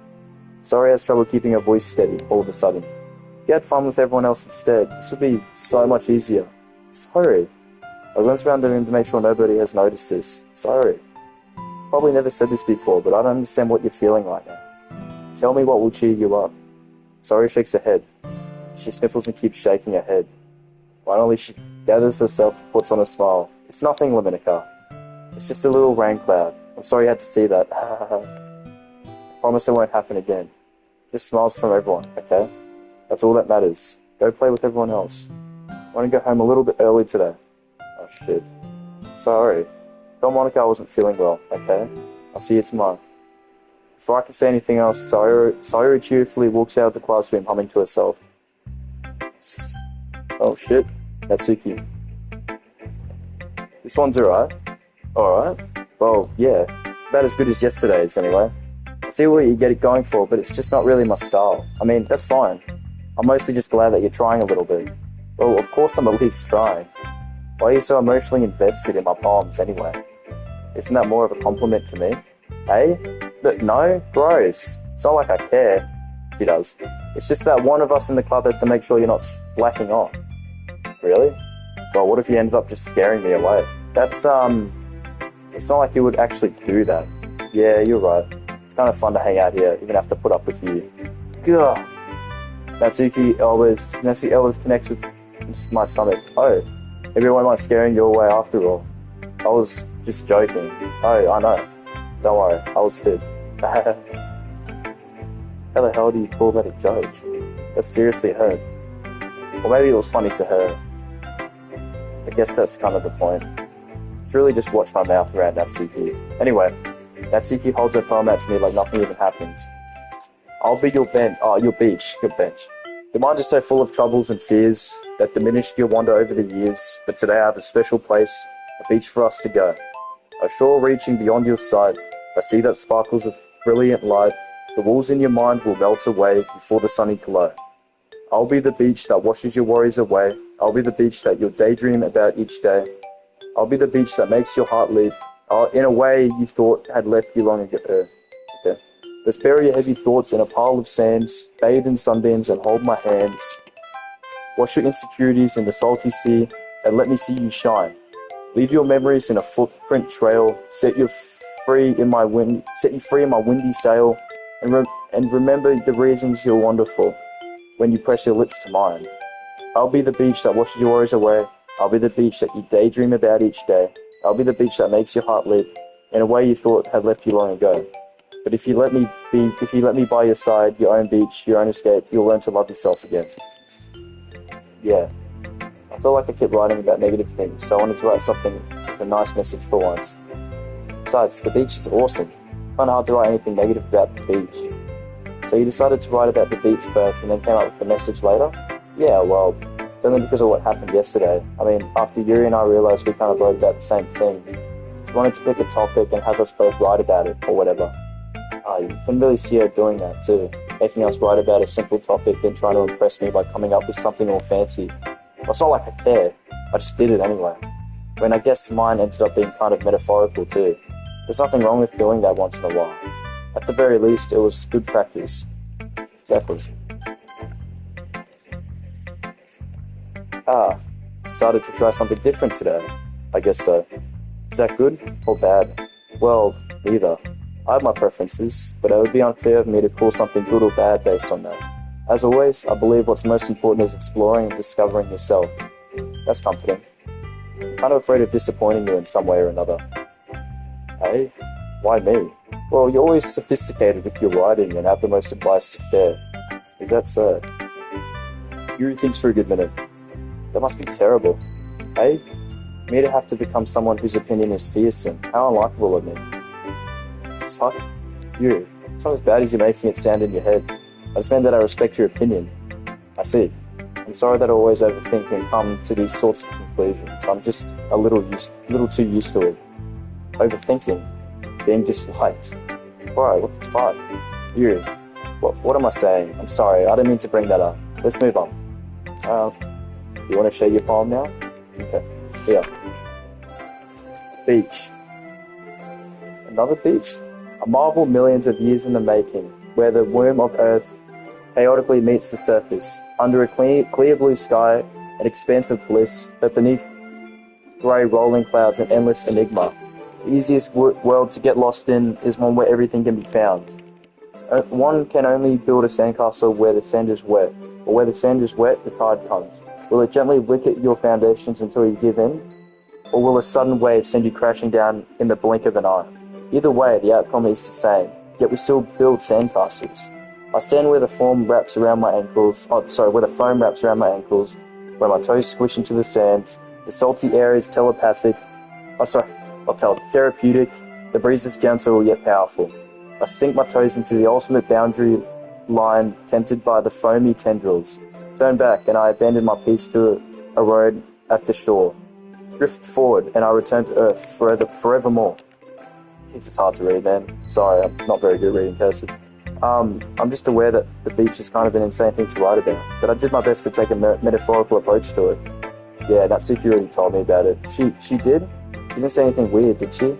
Sayuri has trouble keeping her voice steady all of a sudden. If you had fun with everyone else instead, this would be so much easier. Sayuri. I glanced around the room to make sure nobody has noticed this. Sayuri. Probably never said this before, but I don't understand what you're feeling right now. Tell me what will cheer you up. Sayuri shakes her head. She sniffles and keeps shaking her head. Finally, she gathers herself and puts on a smile. It's nothing, Luminica. It's just a little rain cloud. I'm sorry you had to see that. I promise it won't happen again. Just smiles from everyone, okay? That's all that matters. Go play with everyone else. I want to go home a little bit early today. Oh shit. Sorry. Tell Monica I wasn't feeling well, okay? I'll see you tomorrow. Before I can say anything else, Sayuri cheerfully walks out of the classroom humming to herself. Oh shit. Natsuki. This one's alright. Alright. Well, yeah. About as good as yesterday's, anyway. I see what you get it going for, but it's just not really my style. I mean, that's fine. I'm mostly just glad that you're trying a little bit. Well, of course I'm at least trying. Why are you so emotionally invested in my poems, anyway? Isn't that more of a compliment to me? Hey? No? Gross. It's not like I care. She does. It's just that one of us in the club has to make sure you're not slacking off. Really? Well, what if you ended up just scaring me away? That's, it's not like you would actually do that. Yeah, you're right. It's kind of fun to hang out here, even have to put up with you. Gah! Natsuki always connects with my stomach. Oh, maybe I won't mind scaring you away after all. I was just joking. Oh, I know. Don't worry, I was too. How the hell do you call that a joke? That seriously hurt. Or maybe it was funny to her. I guess that's kind of the point. Truly just watch my mouth around Natsuki. Anyway, Natsuki holds her poem out to me like nothing even happened. I'll be your bench. Your mind is so full of troubles and fears that diminished your wonder over the years, but today I have a special place, a beach for us to go. A shore reaching beyond your sight, a sea that sparkles with brilliant light. The walls in your mind will melt away before the sunny glow. I'll be the beach that washes your worries away. I'll be the beach that you'll daydream about each day. I'll be the beach that makes your heart leap. In a way you thought had left you long ago. Okay. Let's bury your heavy thoughts in a pile of sands, bathe in sunbeams and hold my hands. Wash your insecurities in the salty sea and let me see you shine. Leave your memories in a footprint trail. Set you free in my windy sail. And remember the reasons you're wonderful when you press your lips to mine. I'll be the beach that washes your worries away. I'll be the beach that you daydream about each day. I'll be the beach that makes your heart leap in a way you thought had left you long ago. But if you let me by your side, your own beach, your own escape, you'll learn to love yourself again. Yeah. I feel like I kept writing about negative things, so I wanted to write something with a nice message for once. Besides, the beach is awesome. Kinda hard to write anything negative about the beach. So you decided to write about the beach first and then came up with the message later? Yeah, well, it's only because of what happened yesterday. I mean, after Yuri and I realised we kind of wrote about the same thing. She wanted to pick a topic and have us both write about it, or whatever. You can really see her doing that too, making us write about a simple topic then trying to impress me by coming up with something more fancy. Well, it's not like I care, I just did it anyway. I mean, I guess mine ended up being kind of metaphorical too. There's nothing wrong with doing that once in a while. At the very least, it was good practice. Exactly. Decided to try something different today. I guess so. Is that good or bad? Well, neither. I have my preferences, but it would be unfair of me to call something good or bad based on that. As always, I believe what's most important is exploring and discovering yourself. That's comforting. I'm kind of afraid of disappointing you in some way or another. Hey? Why me? Well, you're always sophisticated with your writing and have the most advice to share. Is that so? Yuri thinks for a good minute. That must be terrible. Hey? Me to have to become someone whose opinion is fearsome. How unlikable of me. What the fuck? You. It's not as bad as you're making it sound in your head. I just meant that I respect your opinion. I see. I'm sorry that I always overthink and come to these sorts of conclusions. I'm just a little too used to it. Overthinking. Being disliked. Bro, what the fuck? You. What am I saying? I'm sorry, I didn't mean to bring that up. Let's move on. You want to share your poem now? Okay. Here. Beach. Another beach? A marvel millions of years in the making, where the womb of Earth chaotically meets the surface, under a clear blue sky, an expanse of bliss, but beneath grey rolling clouds, an endless enigma. The easiest world to get lost in is one where everything can be found. One can only build a sandcastle where the sand is wet, or where the sand is wet, the tide comes. Will it gently lick at your foundations until you give in? Or will a sudden wave send you crashing down in the blink of an eye? Either way, the outcome is the same, yet we still build sandcastles. I stand where the foam wraps around my ankles, where the foam wraps around my ankles, where my toes squish into the sand, the salty air is therapeutic, the breeze is gentle yet powerful. I sink my toes into the ultimate boundary line, tempted by the foamy tendrils. Turn back, and I abandon my peace to a road at the shore. Drift forward, and I return to Earth forevermore. It's hard to read, man. Sorry, I'm not very good at reading cursive. I'm just aware that the beach is kind of an insane thing to write about, but I did my best to take a metaphorical approach to it. Yeah, that security told me about it. She did? She didn't say anything weird, did she?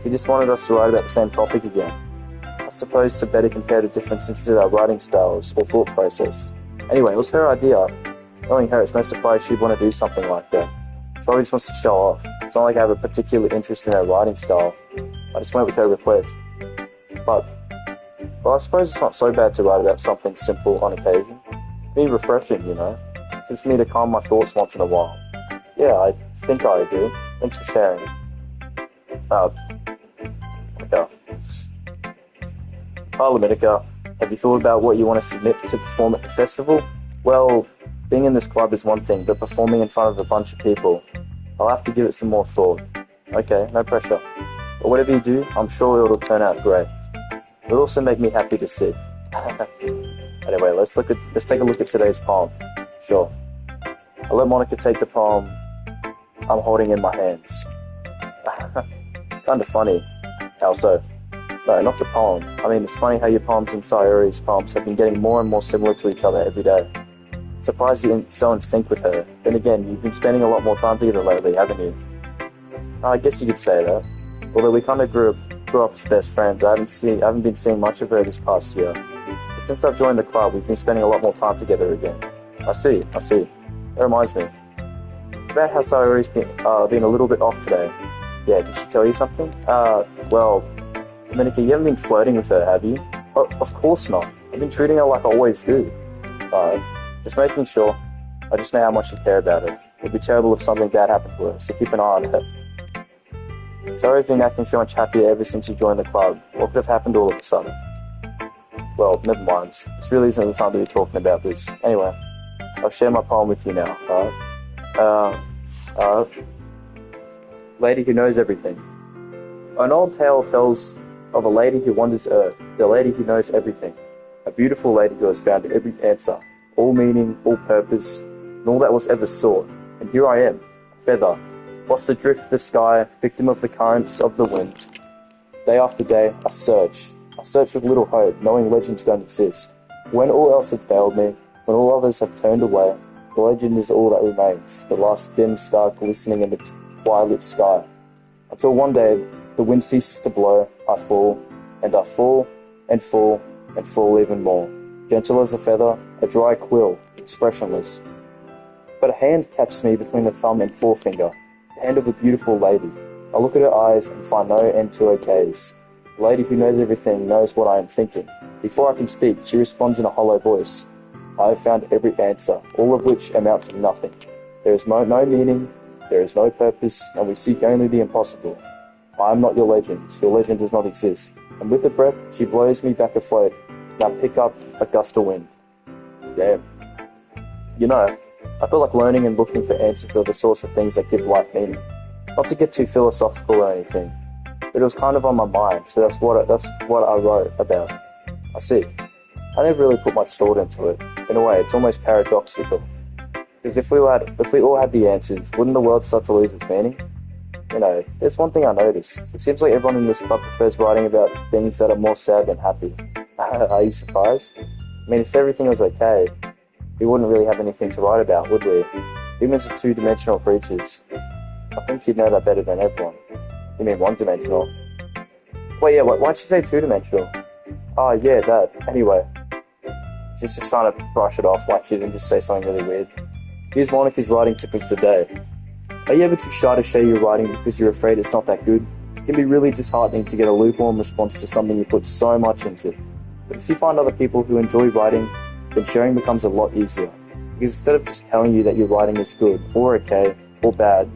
She just wanted us to write about the same topic again. I suppose to better compare the differences in our writing styles or thought process. Anyway, it was her idea. Knowing her, it's no surprise she'd want to do something like that. She probably just wants to show off. It's not like I have a particular interest in her writing style. I just went with her request. But, well, I suppose it's not so bad to write about something simple on occasion. Be refreshing, you know. Just for me to calm my thoughts once in a while. Yeah, I think I agree. Thanks for sharing. Minica, have you thought about what you want to submit to perform at the festival? Well, being in this club is one thing, but performing in front of a bunch of people, I'll have to give it some more thought. Okay, no pressure. But whatever you do, I'm sure it'll turn out great. It'll also make me happy to see. Anyway, let's take a look at today's poem. Sure. I'll let Monica take the poem I'm holding in my hands. It's kind of funny. How so? No, not the poem. I mean, it's funny how your poems and Sayuri's poems have been getting more and more similar to each other every day. I'm surprised you're so in sync with her. Then again, you've been spending a lot more time together lately, haven't you? I guess you could say that. Although we kind of grew up as best friends, I haven't been seeing much of her this past year. But since I've joined the club, we've been spending a lot more time together again. I see. That reminds me. About how Sayuri's been a little bit off today. Yeah, did she tell you something? Well, Dominica, you haven't been flirting with her, have you? Oh, of course not. I've been treating her like I always do. Alright, just making sure. I just know how much you care about her. It'd be terrible if something bad happened to her, so keep an eye on her. Sarah's been acting so much happier ever since you joined the club. What could have happened all of a sudden? Well, never mind. This really isn't the time to be talking about this. Anyway, I'll share my poem with you now, alright? Lady Who Knows Everything. An old tale tells of a lady who wanders Earth, the lady who knows everything. A beautiful lady who has found every answer, all meaning, all purpose, and all that was ever sought. And here I am, a feather, lost adrift the sky, victim of the currents of the wind. Day after day, I search with little hope, knowing legends don't exist. When all else had failed me, when all others have turned away, the legend is all that remains, the last dim star glistening in the twilight sky. Until one day, the wind ceases to blow, I fall, and I fall, and fall, and fall even more. Gentle as a feather, a dry quill, expressionless. But a hand catches me between the thumb and forefinger, the hand of a beautiful lady. I look at her eyes and find no end to her gaze. The lady who knows everything knows what I am thinking. Before I can speak, she responds in a hollow voice. I have found every answer, all of which amounts to nothing. There is no meaning, there is no purpose, and we seek only the impossible. I am not your legend does not exist. And with a breath, she blows me back afloat, and I pick up a gust of wind. Damn. You know, I feel like learning and looking for answers are the sorts of things that give life meaning. Not to get too philosophical or anything, but it was kind of on my mind, so that's what I wrote about. I see. I never really put much thought into it. In a way, it's almost paradoxical. Because if we all had the answers, wouldn't the world start to lose its meaning? You know, there's one thing I noticed. It seems like everyone in this club prefers writing about things that are more sad than happy. Are you surprised? I mean, if everything was okay, we wouldn't really have anything to write about, would we? Humans are two-dimensional creatures. I think you'd know that better than everyone. You mean one-dimensional? Wait, yeah, why'd you say two-dimensional? Oh, yeah, that. Anyway. She's just trying to brush it off like she didn't just say something really weird. Here's Monica's writing tip of the day. Are you ever too shy to share your writing because you're afraid it's not that good? It can be really disheartening to get a lukewarm response to something you put so much into. But if you find other people who enjoy writing, then sharing becomes a lot easier. Because instead of just telling you that your writing is good, or okay, or bad,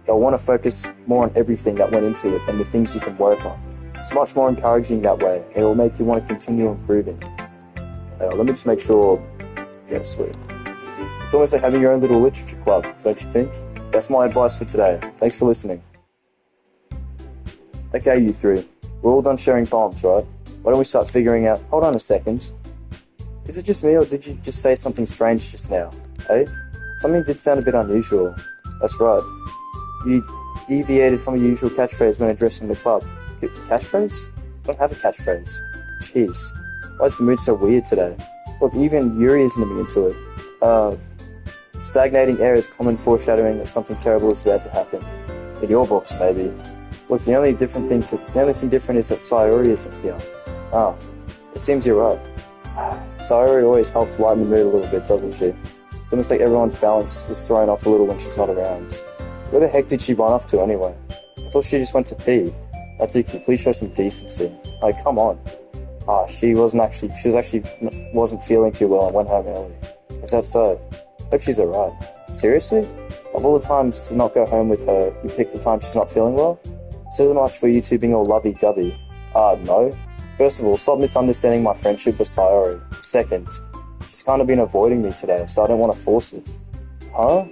they'll want to focus more on everything that went into it and the things you can work on. It's much more encouraging that way, and it will make you want to continue improving. Let me just make sure. Yeah, sweet. It's almost like having your own little literature club, don't you think? That's my advice for today. Thanks for listening. Okay, you three. We're all done sharing poems, right? Why don't we start figuring out... Hold on a second. Is it just me, or did you just say something strange just now? Hey? Something did sound a bit unusual. That's right. You deviated from your usual catchphrase when addressing the club. Catchphrase? I don't have a catchphrase. Jeez. Why is the mood so weird today? Look, even Yuri isn't into it. Stagnating air is common foreshadowing that something terrible is about to happen. In your books, maybe. Look, the only thing different is that Sayori isn't here. Ah, it seems you're right. Sayori always helps lighten the mood a little bit, doesn't she? It's almost like everyone's balance is thrown off a little when she's not around. Where the heck did she run off to anyway? I thought she just went to pee. Natsuki, please show some decency. Like, come on. She actually wasn't feeling too well and went home early. Is that so? Hope she's alright. Seriously? Of all the times to not go home with her, you picked the time she's not feeling well? So much for you two being all lovey-dovey. No. First of all, stop misunderstanding my friendship with Sayori. Second, she's kind of been avoiding me today, so I don't want to force it. Huh?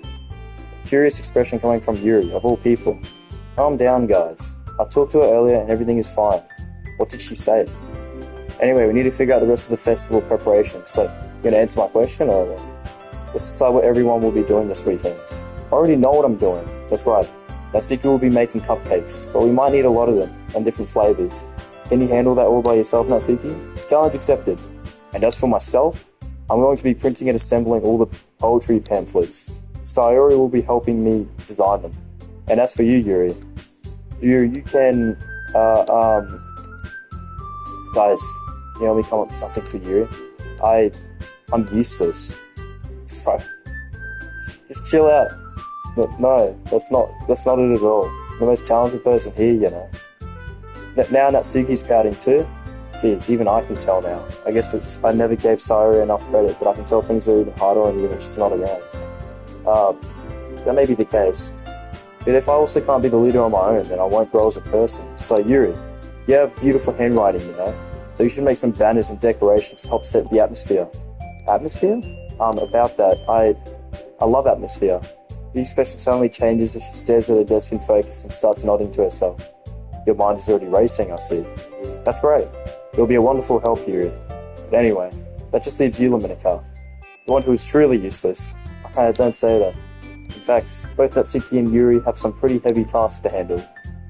Curious expression coming from Yuri, of all people. Calm down, guys. I talked to her earlier and everything is fine. What did she say? Anyway, we need to figure out the rest of the festival preparations, so you gonna answer my question, or let's decide what everyone will be doing this weekend. I already know what I'm doing. That's right. Natsuki will be making cupcakes, but we might need a lot of them, and different flavors. Can you handle that all by yourself, Natsuki? Challenge accepted. And as for myself, I'm going to be printing and assembling all the poetry pamphlets. Sayori will be helping me design them. And as for you, Yuri, you can, guys, can you help me come up with something for Yuri? I'm useless. Sorry. Just chill out. No, that's not it at all. I'm the most talented person here, you know. Now Natsuki's pouting too. Jeez, even I can tell now. I guess I never gave Sayori enough credit, but I can tell things are even harder on you when she's not around. That may be the case. But if I also can't be the leader on my own, then I won't grow as a person. So Yuri, you have beautiful handwriting, you know. So you should make some banners and decorations to help set the atmosphere. Atmosphere? About that, I love atmosphere. The expression suddenly changes as she stares at her desk in focus and starts nodding to herself. Your mind is already racing, I see. That's great. You'll be a wonderful help, Yuri. But anyway, that just leaves you, Dominica. The one who is truly useless. Don't say that. In fact, both Natsuki and Yuri have some pretty heavy tasks to handle.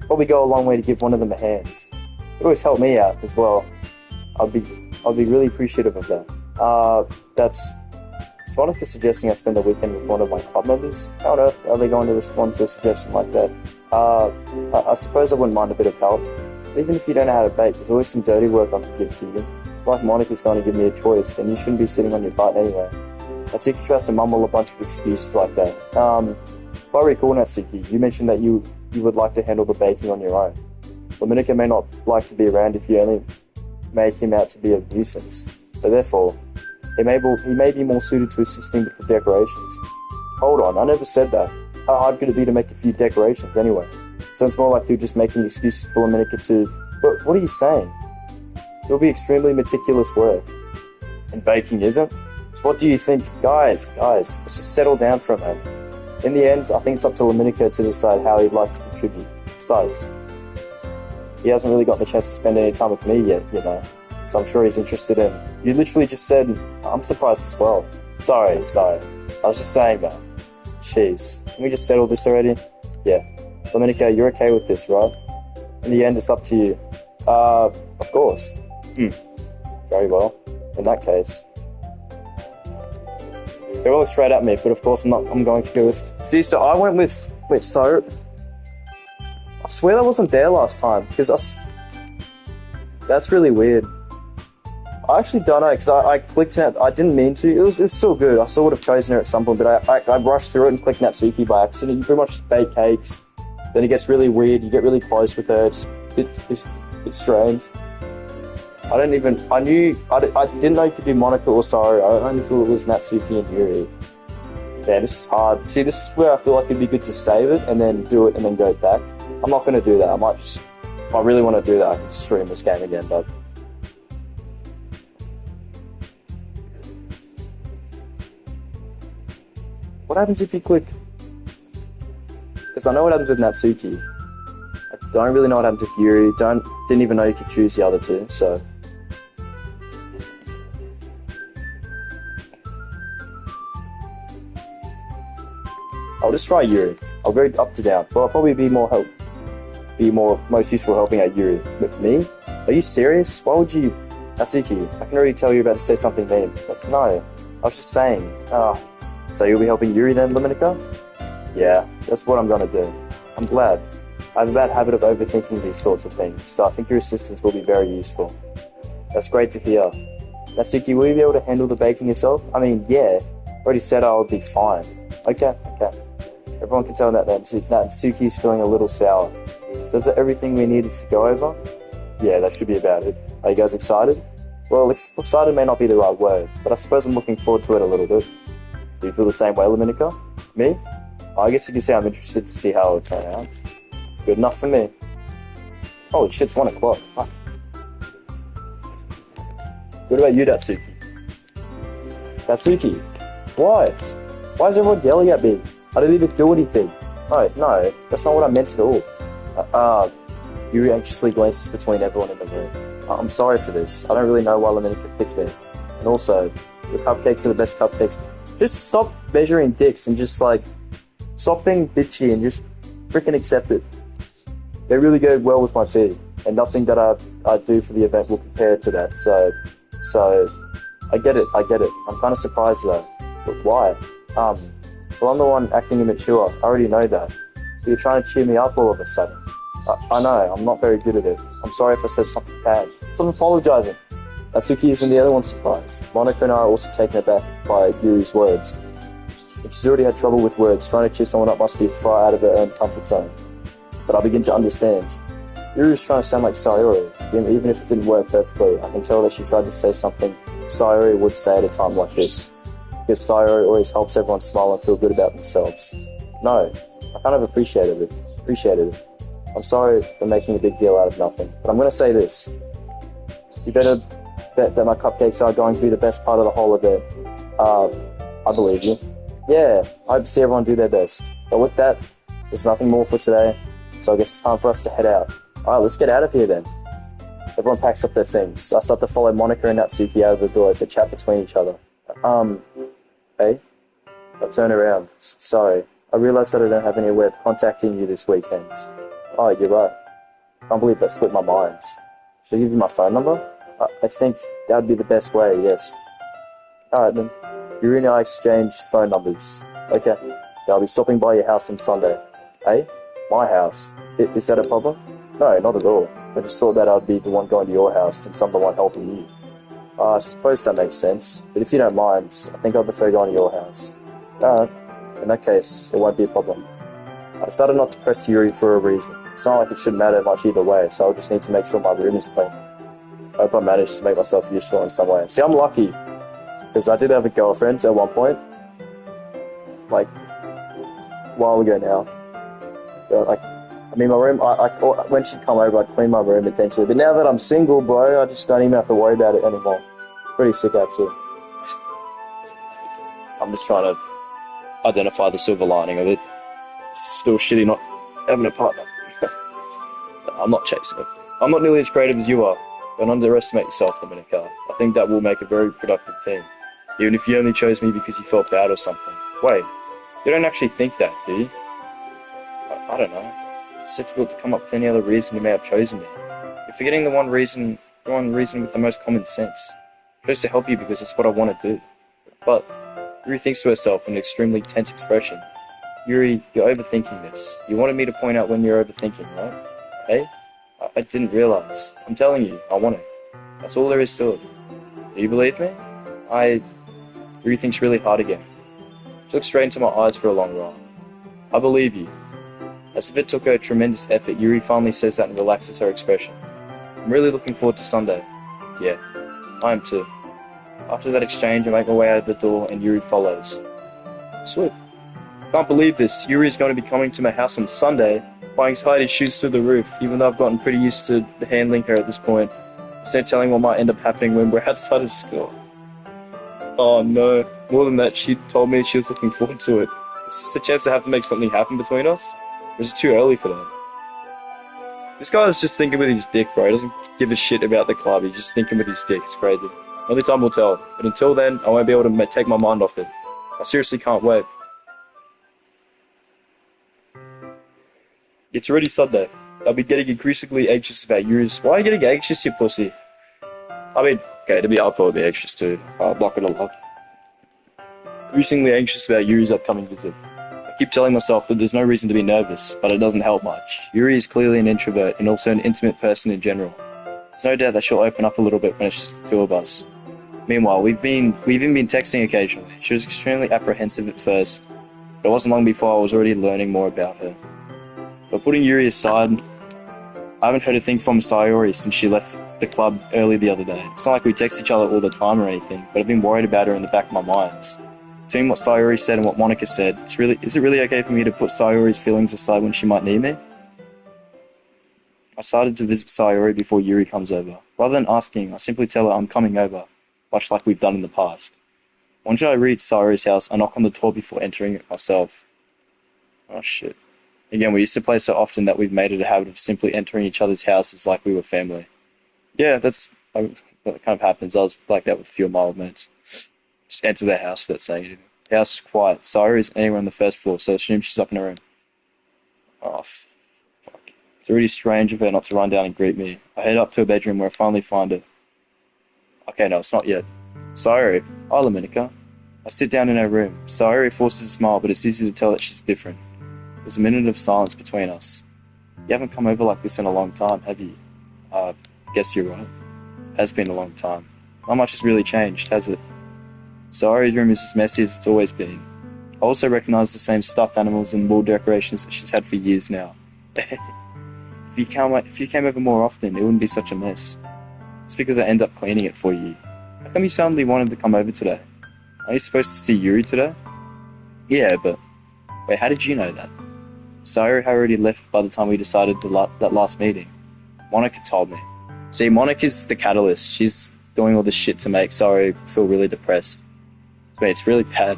Probably go a long way to give one of them a hand. It always help me out as well. I'll be really appreciative of that. Is Monica suggesting I spend the weekend with one of my club members? How on earth are they going to respond to a suggestion like that? I suppose I wouldn't mind a bit of help. Even if you don't know how to bake, there's always some dirty work I can give to you. If like Monica's going to give me a choice, then you shouldn't be sitting on your butt anyway. Natsuki tries to mumble a bunch of excuses like that. If I recall, Natsuki, you mentioned that you would like to handle the baking on your own. Dominica may not like to be around if you only make him out to be a nuisance. So therefore, he may be more suited to assisting with the decorations. Hold on, I never said that. How hard could it be to make a few decorations anyway? Sounds more like you're just making excuses for Dominica to... But what are you saying? It'll be extremely meticulous work. And baking isn't? So what do you think? Guys, let's just settle down for a moment. In the end, I think it's up to Dominica to decide how he'd like to contribute. Besides, he hasn't really gotten the chance to spend any time with me yet, you know. So I'm sure he's interested in... You literally just said, I'm surprised as well. Sorry. I was just saying that. Jeez. Can we just settle this already? Yeah. Dominica, you're okay with this, right? In the end, it's up to you. Of course. Very well. In that case. They all look straight at me, but of course I'm going to go with... See, so I went with... Wait, so... I swear that wasn't there last time, because that's really weird. I actually don't know, because I clicked it, I didn't mean to. It's still good. I still would have chosen her at some point, but I rushed through it and clicked Natsuki by accident. You pretty much bake cakes, then it gets really weird, you get really close with her, it's strange. I didn't know you could do Monika or Saru. I only thought it was Natsuki and Yuri. Man, this is hard. See, this is where I feel like it'd be good to save it, and then do it, and then go back. I'm not going to do that. If I really want to do that, I can stream this game again, but... What happens if you click... Because I know what happens with Natsuki. I don't really know what happens with Yuri. Didn't even know you could choose the other two, so... I'll just try Yuri. I'll go up to down. Well, I'll probably be most useful helping out Yuri. But me? Are you serious? Why would you... Natsuki, I can already tell you're about to say something mean. But no, I was just saying. So you'll be helping Yuri then, Dominica? Yeah, that's what I'm gonna do. I'm glad. I have a bad habit of overthinking these sorts of things, so I think your assistance will be very useful. That's great to hear. Natsuki, will you be able to handle the baking yourself? I mean, yeah. Already said I'll be fine. Okay. Everyone can tell that Natsuki's feeling a little sour. So is that everything we needed to go over? Yeah, that should be about it. Are you guys excited? Well, excited may not be the right word, but I suppose I'm looking forward to it a little bit. Do you feel the same way, Dominica? Me? I guess you could say I'm interested to see how it'll turn out. It's good enough for me. Holy shit, it's 1 o'clock. Fuck. What about you, Natsuki? Natsuki? What? Why is everyone yelling at me? I didn't even do anything. No, that's not what I meant at all. Yuri anxiously glances between everyone in the room. I'm sorry for this. I don't really know why Dominica picked me. And also, your cupcakes are the best cupcakes. Just stop measuring dicks and just, stop being bitchy and just freaking accept it. They really go well with my tea, and nothing that I do for the event will compare to that, so, I get it. I'm kind of surprised though. But why? Well, I'm the one acting immature. I already know that. But you're trying to cheer me up all of a sudden. I know, I'm not very good at it. I'm sorry if I said something bad. So I'm apologizing. Natsuki isn't the other one surprised. Monika and I are also taken aback by Yuri's words. If she's already had trouble with words, trying to cheer someone up must be far out of her own comfort zone. But I begin to understand. Yuri was trying to sound like Sayori. Even if it didn't work perfectly, I can tell that she tried to say something Sayori would say at a time like this. Because Sayori always helps everyone smile and feel good about themselves. No, I kind of appreciated it. I'm sorry for making a big deal out of nothing, but I'm going to say this. You better bet that my cupcakes are going to be the best part of the whole event. I believe you. Yeah, I hope to see everyone do their best. But with that, there's nothing more for today, so I guess it's time for us to head out. Alright, let's get out of here then. Everyone packs up their things. I start to follow Monika and Natsuki out of the door as they chat between each other. Hey? I turn around. Sorry. I realised that I don't have any way of contacting you this weekend. Oh, you're right. Can't believe that slipped my mind. Should I give you my phone number? I think that would be the best way, yes. Alright then. Yuri and I exchange phone numbers. Okay. Yeah, I'll be stopping by your house on Sunday. Hey? My house? Is that a problem? No, not at all. I just thought that I'd be the one going to your house since I'm the one helping you. I suppose that makes sense. But if you don't mind, I think I'd prefer going to your house. Alright. In that case, it won't be a problem. I decided not to press Yuri for a reason. It's not like it shouldn't matter much either way, so I'll just need to make sure my room is clean. I hope I managed to make myself useful in some way. See, I'm lucky, because I did have a girlfriend at one point. Like, a while ago now. But, my room, when she'd come over, I'd clean my room intentionally. But now that I'm single, bro, I just don't even have to worry about it anymore. Pretty sick, actually. I'm just trying to identify the silver lining of it. It's still shitty not having a partner. I'm not chasing it. I'm not nearly as creative as you are. Don't underestimate yourself, Dominica. I think that will make a very productive team. Even if you only chose me because you felt bad or something. Wait, you don't actually think that, do you? I don't know. It's difficult to come up with any other reason you may have chosen me. You're forgetting the one reason with the most common sense. I chose to help you because it's what I want to do. But Yuri thinks to herself with an extremely tense expression. Yuri, you're overthinking this. You wanted me to point out when you're overthinking, right? Hey? I didn't realize. I'm telling you, I want it. That's all there is to it. Do you believe me? Yuri thinks really hard again. She looks straight into my eyes for a long while. I believe you. As if it took her a tremendous effort, Yuri finally says that and relaxes her expression. I'm really looking forward to Sunday. Yeah, I am too. After that exchange, I make my way out of the door and Yuri follows. Sweet. Can't believe this. Yuri is going to be coming to my house on Sunday. My anxiety shoots through the roof, even though I've gotten pretty used to handling her at this point. There's no telling what might end up happening when we're outside of school. Oh no, more than that, she told me she was looking forward to it. Is this a chance to have to make something happen between us? Or is it too early for that? This guy is just thinking with his dick, bro. He doesn't give a shit about the club, he's just thinking with his dick. It's crazy. Only time will tell. But until then, I won't be able to take my mind off it. I seriously can't wait. It's already Sunday. I'll be getting increasingly anxious about Yuri's. Why are you getting anxious, you pussy? I mean, okay, to be up, I'll be anxious too. I'm not gonna lie. Increasingly anxious about Yuri's upcoming visit. I keep telling myself that there's no reason to be nervous, but it doesn't help much. Yuri is clearly an introvert and also an intimate person in general. There's no doubt that she'll open up a little bit when it's just the two of us. Meanwhile, we've even been texting occasionally. She was extremely apprehensive at first, but it wasn't long before I was already learning more about her. But putting Yuri aside, I haven't heard a thing from Sayori since she left the club early the other day. It's not like we text each other all the time or anything, but I've been worried about her in the back of my mind. Between what Sayori said and what Monica said, is it really okay for me to put Sayori's feelings aside when she might need me? I decided to visit Sayori before Yuri comes over. Rather than asking, I simply tell her I'm coming over, much like we've done in the past. Once I reach Sayori's house, I knock on the door before entering it myself. Oh shit. Again, we used to play so often that we've made it a habit of simply entering each other's houses like we were family. Yeah, that kind of happens. I was like that with a few of my old mates. Just enter their house without saying anything. The house is quiet. Sayori isn't anywhere on the first floor, so I assume she's up in her room. Oh, fuck. It's really strange of her not to run down and greet me. I head up to her bedroom where I finally find her. Okay, no, it's not yet. Sayori. Hi, Dominica. I sit down in her room. Sayori forces a smile, but it's easy to tell that she's different. There's a minute of silence between us. You haven't come over like this in a long time, have you? Guess you're right. It has been a long time. Not much has really changed, has it? Sayori's room is as messy as it's always been. I also recognise the same stuffed animals and wall decorations that she's had for years now. If you came over more often, it wouldn't be such a mess. It's because I end up cleaning it for you. How come you suddenly wanted to come over today? Are you supposed to see Yuri today? Yeah, but... Wait, how did you know that? Sayori had already left by the time we decided that last meeting. Monica told me. See, Monica's the catalyst. She's doing all this shit to make Sayori feel really depressed. I mean, it's really bad.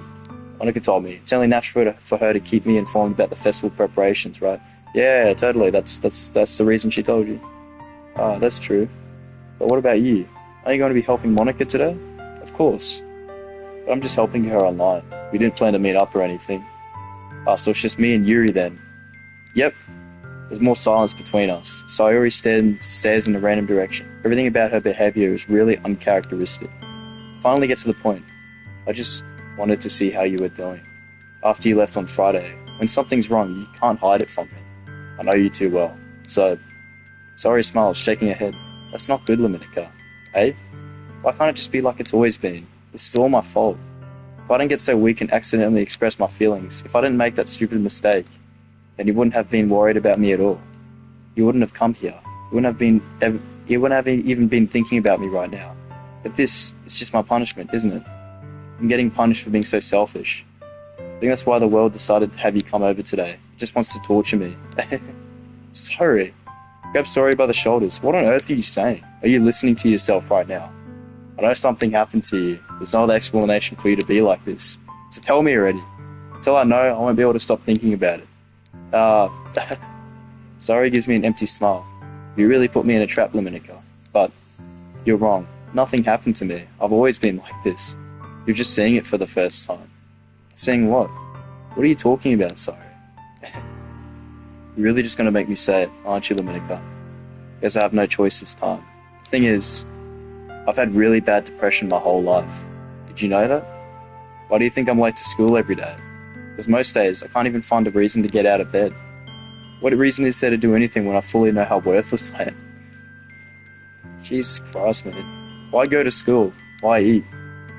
Monica told me. It's only natural for her to keep me informed about the festival preparations, right? Yeah, totally. That's the reason she told you. Ah, that's true. But what about you? Are you going to be helping Monica today? Of course. But I'm just helping her online. We didn't plan to meet up or anything. Ah, so it's just me and Yuri then. Yep. There's more silence between us. Sayori stares in a random direction. Everything about her behavior is really uncharacteristic. Finally get to the point. I just wanted to see how you were doing. After you left on Friday, when something's wrong, you can't hide it from me. I know you too well. So, Sayori smiles, shaking her head. That's not good, Dominica. Eh? Why can't it just be like it's always been? This is all my fault. If I didn't get so weak and accidentally express my feelings, if I didn't make that stupid mistake, then you wouldn't have been worried about me at all. You wouldn't have come here. You wouldn't have even been thinking about me right now. But it's just my punishment, isn't it? I'm getting punished for being so selfish. I think that's why the world decided to have you come over today. It just wants to torture me. Sorry. Grab Sayori by the shoulders. What on earth are you saying? Are you listening to yourself right now? I know something happened to you. There's no other explanation for you to be like this. So tell me already. Until I know, I won't be able to stop thinking about it. Uh, Sorry gives me an empty smile. You really put me in a trap, Dominica. But you're wrong. Nothing happened to me. I've always been like this. You're just seeing it for the first time. Seeing what? What are you talking about, sorry? You're really just going to make me say it, aren't you, Dominica? Guess I have no choice this time. The thing is, I've had really bad depression my whole life. Did you know that? Why do you think I'm late to school every day? Because most days, I can't even find a reason to get out of bed. What reason is there to do anything when I fully know how worthless I am? Jesus Christ, man. Why go to school? Why eat?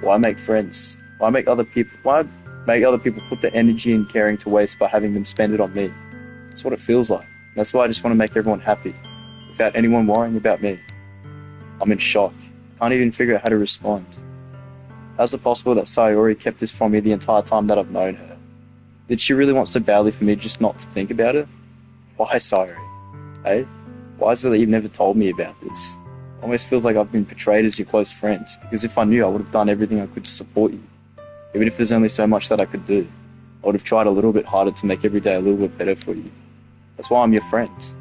Why make friends? Why make other people put their energy and caring to waste by having them spend it on me? That's what it feels like. That's why I just want to make everyone happy, without anyone worrying about me. I'm in shock. Can't even figure out how to respond. How's it possible that Sayori kept this from me the entire time that I've known her? Did she really want so badly for me just not to think about it? Why, Sayori? Hey? Why is it that you've never told me about this? It almost feels like I've been portrayed as your close friend, because if I knew, I would have done everything I could to support you. Even if there's only so much that I could do, I would have tried a little bit harder to make every day a little bit better for you. That's why I'm your friend.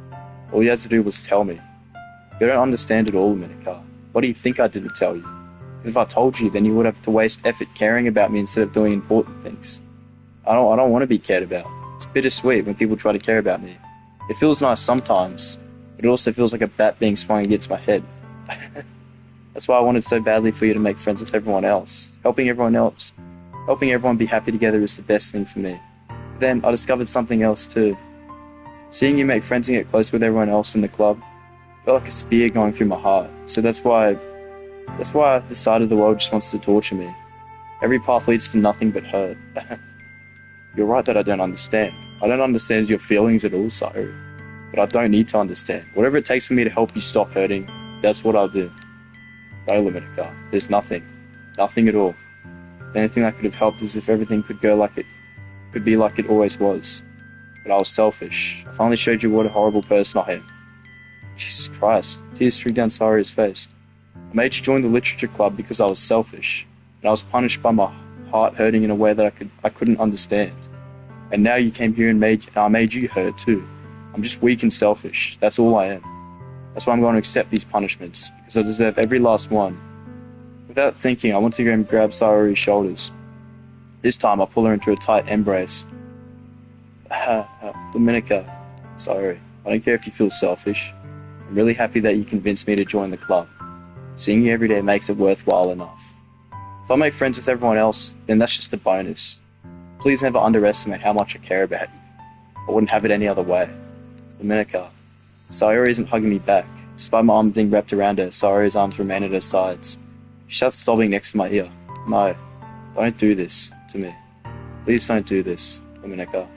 All you had to do was tell me. You don't understand it all, Dominica. What do you think I didn't tell you? If I told you, then you would have to waste effort caring about me instead of doing important things. I don't want to be cared about. It's bittersweet when people try to care about me. It feels nice sometimes, but it also feels like a bat being swung against my head. That's why I wanted so badly for you to make friends with everyone else. Helping everyone be happy together is the best thing for me. But then I discovered something else too. Seeing you make friends and get close with everyone else in the club felt like a spear going through my heart. So that's why this side of the world just wants to torture me. Every path leads to nothing but hurt. You're right that I don't understand. I don't understand your feelings at all, sorry. But I don't need to understand. Whatever it takes for me to help you stop hurting, that's what I'll do. No, Dominica. There's nothing. Nothing at all. The only thing that could have helped is if everything could be like it always was. But I was selfish. I finally showed you what a horrible person I am. Jesus Christ. Tears streaked down Sayori's face. I made you join the literature club because I was selfish. And I was punished by my heart hurting in a way that I couldn't understand. And now you came here and I made you hurt too. I'm just weak and selfish. That's all I am. That's why I'm going to accept these punishments, because I deserve every last one. Without thinking, I want to go and grab Sayori's shoulders. This time I pull her into a tight embrace. Dominica, sorry. I don't care if you feel selfish. I'm really happy that you convinced me to join the club. Seeing you every day makes it worthwhile enough. If I make friends with everyone else, then that's just a bonus. Please never underestimate how much I care about you. I wouldn't have it any other way. Dominica, Sayori isn't hugging me back. Despite my arm being wrapped around her, Sayori's arms remain at her sides. She starts sobbing next to my ear. No, don't do this to me. Please don't do this, Dominica.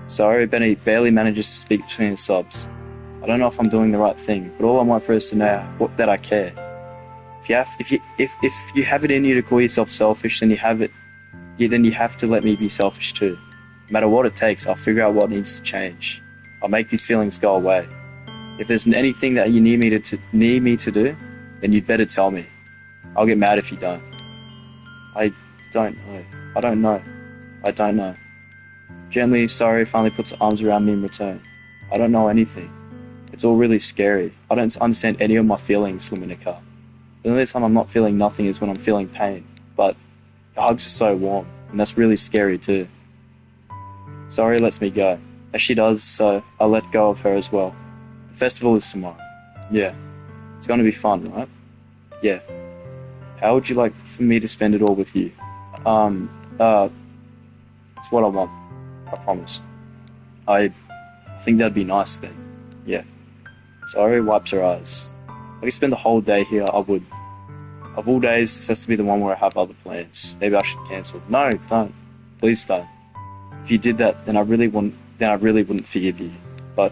Sayori barely manages to speak between her sobs. I don't know if I'm doing the right thing, but all I want for her is to know that I care. If you have it in you to call yourself selfish, then you have it. Then you have to let me be selfish too. No matter what it takes, I'll figure out what needs to change. I'll make these feelings go away. If there's anything that you need me to do, then you'd better tell me. I'll get mad if you don't. I don't know. Gently, Sayori finally puts her arms around me in return. I don't know anything. It's all really scary. I don't understand any of my feelings, Dominica. The only time I'm not feeling nothing is when I'm feeling pain. But your hugs are so warm, and that's really scary too. Sayori lets me go. As she does, so I let go of her as well. The festival is tomorrow. Yeah. It's going to be fun, right? Yeah. How would you like for me to spend it all with you? It's what I want. I promise. I think that'd be nice then. Yeah. Sayori wipes her eyes. If I could spend the whole day here, I would. Of all days, this has to be the one where I have other plans. Maybe I should cancel. No, don't. Please don't. If you did that, then I really wouldn't forgive you. But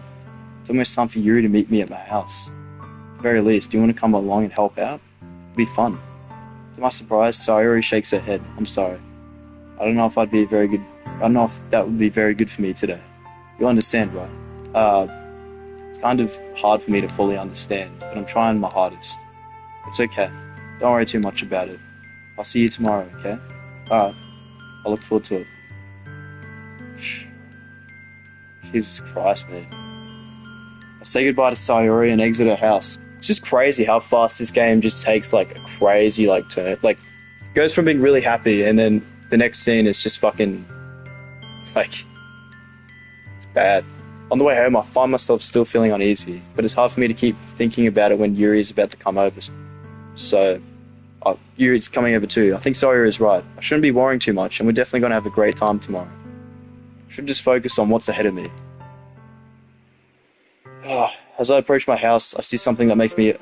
it's almost time for Yuri to meet me at my house. At the very least, do you want to come along and help out? It'd be fun. To my surprise, Sayori shakes her head. I'm sorry. I don't know if that would be very good for me today. You understand, right? It's kind of hard for me to fully understand, but I'm trying my hardest. It's okay. Don't worry too much about it. I'll see you tomorrow, okay? Alright. I look forward to it. Jesus Christ, man. I say goodbye to Sayori and exit her house. It's just crazy how fast this game just takes like a crazy like turn. Like, goes from being really happy and then the next scene is just fucking like it's bad. On the way home, I find myself still feeling uneasy, but it's hard for me to keep thinking about it when Yuri is about to come over. So, Yuri's coming over too. I think Sayori is right. I shouldn't be worrying too much, and we're definitely going to have a great time tomorrow. I should just focus on what's ahead of me. As I approach my house, I see something that makes me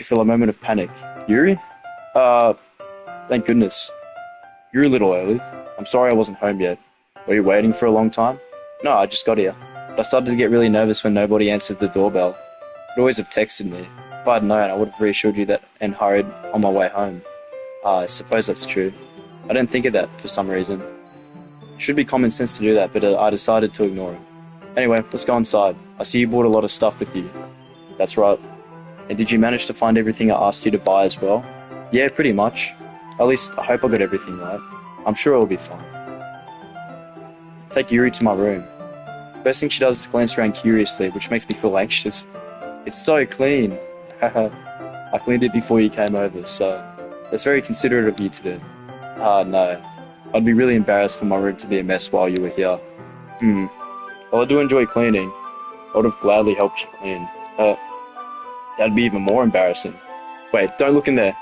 feel a moment of panic. Yuri? Thank goodness. You're a little early. I'm sorry I wasn't home yet. Were you waiting for a long time? No, I just got here. But I started to get really nervous when nobody answered the doorbell. You'd always have texted me. If I'd known, I would have reassured you that and hurried on my way home. I suppose that's true. I didn't think of that for some reason. It should be common sense to do that, but I decided to ignore it. Anyway, let's go inside. I see you bought a lot of stuff with you. That's right. And did you manage to find everything I asked you to buy as well? Yeah, pretty much. At least, I hope I got everything right. I'm sure it'll be fine. Take Yuri to my room. First thing she does is glance around curiously, which makes me feel anxious. It's so clean. I cleaned it before you came over, so that's very considerate of you to do. No. I'd be really embarrassed for my room to be a mess while you were here. Well, I do enjoy cleaning. I would have gladly helped you clean. That'd be even more embarrassing. Wait, don't look in there.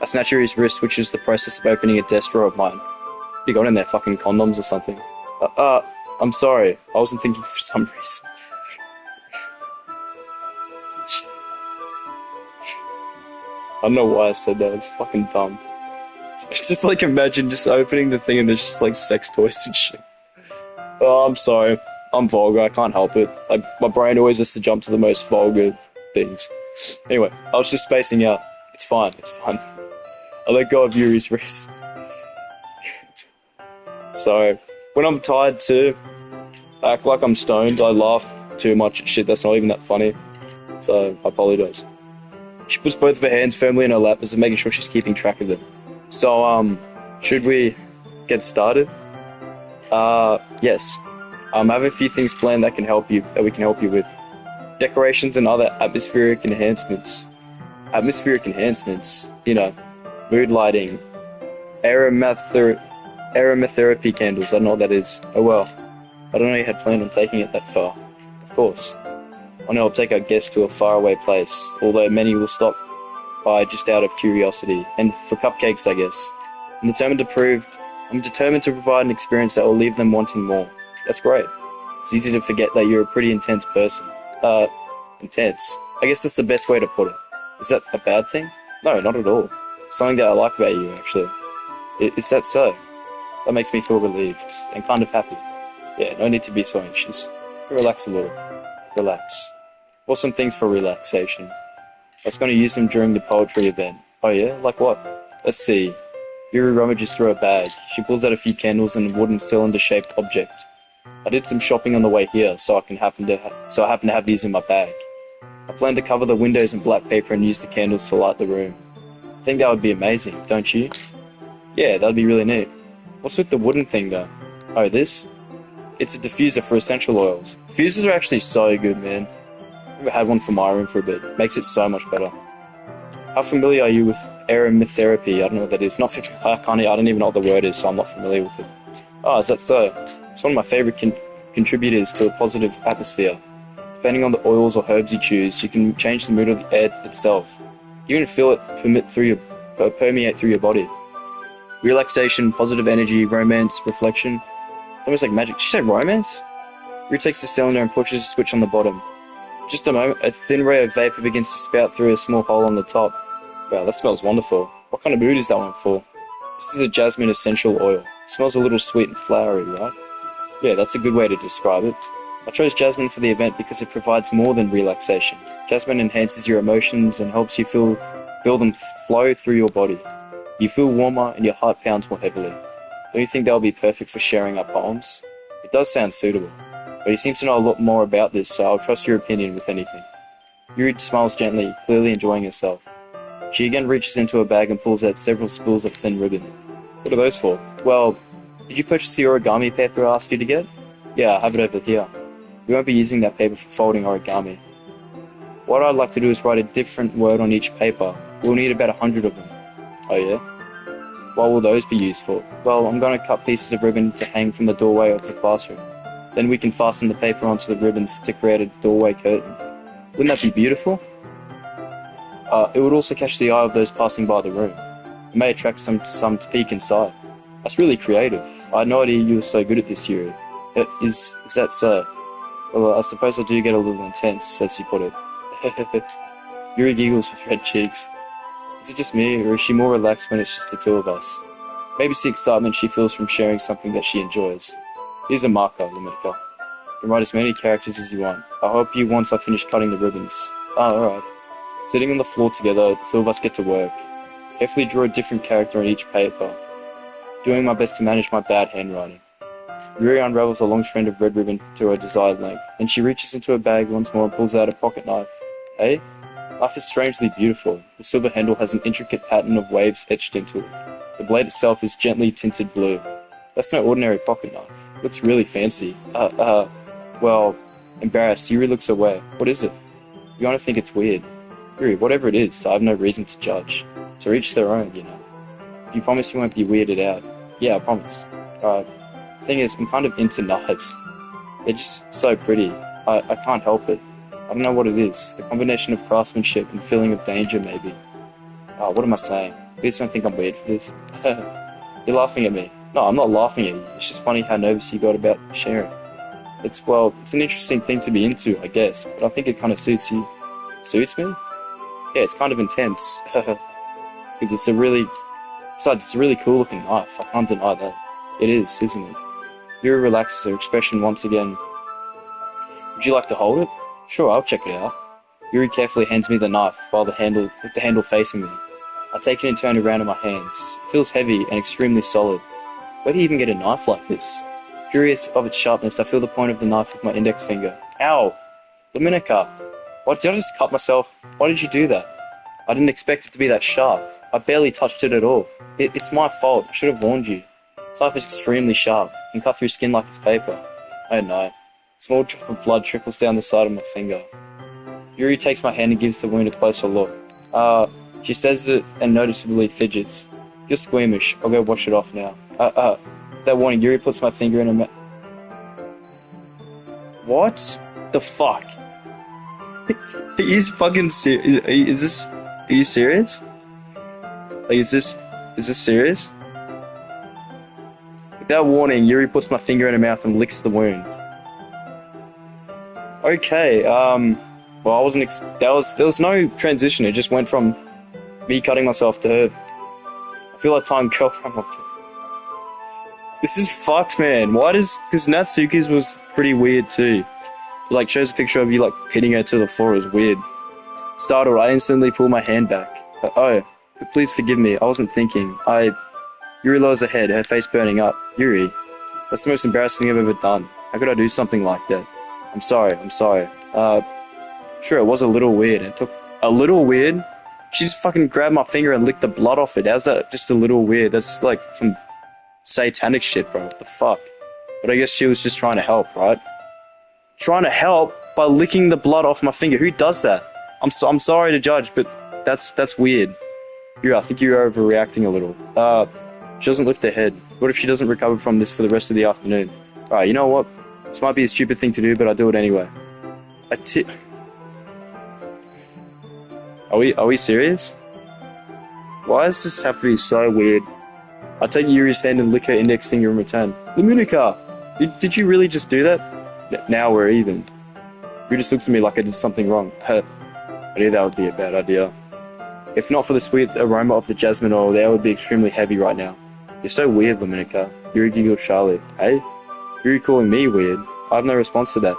I snatch Yuri's wrist, which is the process of opening a desk drawer of mine. You got in there fucking condoms or something? I'm sorry. I wasn't thinking for some reason. I don't know why I said that. It's fucking dumb. Just like imagine just opening the thing and there's just like sex toys and shit. Oh, I'm sorry. I'm vulgar. I can't help it. Like, my brain always has to jump to the most vulgar things. Anyway, I was just spacing out. It's fine. It's fine. I let go of Yuri's wrist. So, when I'm tired too, I act like I'm stoned. I laugh too much at shit that's not even that funny. So, I apologize. She puts both of her hands firmly in her lap as if making sure she's keeping track of it. So, should we get started? Yes. I have a few things planned that we can help you with. Decorations and other atmospheric enhancements. Atmospheric enhancements, you know, mood lighting, aromatherapy candles. I don't know what that is. Oh well. I don't know you had planned on taking it that far. Of course. I know I'll take our guests to a faraway place, although many will stop by just out of curiosity. And for cupcakes, I guess. I'm determined to provide an experience that will leave them wanting more. That's great. It's easy to forget that you're a pretty intense person. Intense. I guess that's the best way to put it. Is that a bad thing? No, not at all. Something that I like about you, actually. Is that so? That makes me feel relieved and kind of happy. Yeah, no need to be so anxious. Relax a little. Relax. What's some things for relaxation? I was going to use them during the poetry event. Oh yeah? Like what? Let's see. Yuri rummages through her bag. She pulls out a few candles and a wooden cylinder-shaped object. I did some shopping on the way here, so I happen to have these in my bag. I plan to cover the windows in black paper and use the candles to light the room. I think that would be amazing, don't you? Yeah, that'd be really neat. What's with the wooden thing, though? Oh, this? It's a diffuser for essential oils. Diffusers are actually so good, man. I've never had one for my room for a bit. It makes it so much better. How familiar are you with aromatherapy? I don't know what that is. I don't even know what the word is, so I'm not familiar with it. Oh, is that so? It's one of my favorite contributors to a positive atmosphere. Depending on the oils or herbs you choose, you can change the mood of the air itself. You can feel it permeate through your body. Relaxation, positive energy, romance, reflection. It's almost like magic. Did you say romance? Rue takes the cylinder and pushes a switch on the bottom. Just a moment, a thin ray of vapor begins to spout through a small hole on the top. Wow, that smells wonderful. What kind of mood is that one for? This is a jasmine essential oil. It smells a little sweet and flowery, right? Yeah, that's a good way to describe it. I chose jasmine for the event because it provides more than relaxation. Jasmine enhances your emotions and helps you feel them flow through your body. You feel warmer and your heart pounds more heavily. Don't you think that would be perfect for sharing our poems? It does sound suitable, but you seem to know a lot more about this, so I'll trust your opinion with anything. Yuri smiles gently, clearly enjoying herself. She again reaches into her bag and pulls out several spools of thin ribbon. What are those for? Well, did you purchase the origami paper I asked you to get? Yeah, I have it over here. We won't be using that paper for folding origami. What I'd like to do is write a different word on each paper. We'll need about 100 of them. Oh yeah? What will those be used for? Well, I'm going to cut pieces of ribbon to hang from the doorway of the classroom. Then we can fasten the paper onto the ribbons to create a doorway curtain. Wouldn't that be beautiful? It would also catch the eye of those passing by the room. It may attract some to peek inside. That's really creative. I had no idea you were so good at this, Yuri. Is that so? Well, I suppose I do get a little intense, as you put it. Yuri giggles with red cheeks. Is it just me, or is she more relaxed when it's just the two of us? Maybe it's the excitement she feels from sharing something that she enjoys. Here's a marker, Luminica. You can write as many characters as you want. I'll help you once I finish cutting the ribbons. Oh, alright. Sitting on the floor together, the two of us get to work. Carefully draw a different character on each paper, doing my best to manage my bad handwriting. Yuri unravels a long strand of red ribbon to her desired length. Then she reaches into her bag once more and pulls out a pocket knife. Hey? Knife is strangely beautiful. The silver handle has an intricate pattern of waves etched into it. The blade itself is gently tinted blue. That's no ordinary pocket knife. It looks really fancy. Well, embarrassed, Yuri looks away. What is it? You're gonna think it's weird. Yuri, whatever it is, I have no reason to judge. To each their own, you know. You promise you won't be weirded out? Yeah, I promise. Thing is, I'm kind of into knives. They're just so pretty. I can't help it. I don't know what it is. The combination of craftsmanship and feeling of danger, maybe. What am I saying? You just don't think I'm weird for this? You're laughing at me. No, I'm not laughing at you. It's just funny how nervous you got about sharing. It's an interesting thing to be into, I guess, but I think it kind of suits you. Suits me? Yeah, it's kind of intense. Because it's a really cool looking knife. I can't deny that. It is, isn't it? Yuri relaxes her expression once again. Would you like to hold it? Sure, I'll check it out. Yuri carefully hands me the knife with the handle facing me. I take it and turn it around in my hands. It feels heavy and extremely solid. Where do you even get a knife like this? Curious of its sharpness, I feel the point of the knife with my index finger. Ow! Dominica! What, did I just cut myself? Why did you do that? I didn't expect it to be that sharp. I barely touched it at all. It's my fault. I should have warned you. This knife is extremely sharp. It can cut through skin like it's paper. Oh no. A small drop of blood trickles down the side of my finger. Yuri takes my hand and gives the wound a closer look. She says it and noticeably fidgets. You're squeamish. I'll go wash it off now. That warning, Yuri puts my finger in her mouth. What the fuck? Are you fucking serious? Are you serious? Like, is this serious? Without warning, Yuri puts my finger in her mouth and licks the wounds. Okay, well, I wasn't there was no transition, it just went from me cutting myself to her. I feel like time curl from my face. This is fucked, man. Because Natsuki's was pretty weird too. It, like, shows a picture of you, like, hitting her to the floor. Is weird. Startled, I instantly pull my hand back. Please forgive me, I wasn't thinking. Yuri lowers her head, her face burning up. Yuri, that's the most embarrassing thing I've ever done. How could I do something like that? I'm sorry. Sure, it was a little weird. It took a little weird. She just fucking grabbed my finger and licked the blood off it. How's that just a little weird? That's like some satanic shit, bro. What the fuck? But I guess she was just trying to help, right? Trying to help by licking the blood off my finger. Who does that? I'm sorry to judge, but that's weird. I think you're overreacting a little. She doesn't lift her head. What if she doesn't recover from this for the rest of the afternoon? Alright, you know what? This might be a stupid thing to do, but I do it anyway. Are we serious? Why does this have to be so weird? I take Yuri's hand and lick her index finger in return. Luminica! Did you really just do that? Now we're even. Yuri just looks at me like I did something wrong. I knew that would be a bad idea. If not for the sweet aroma of the jasmine oil, the air would be extremely heavy right now. You're so weird, Luminica. Yuri giggled shyly. Hey? Yuri calling me weird? I have no response to that.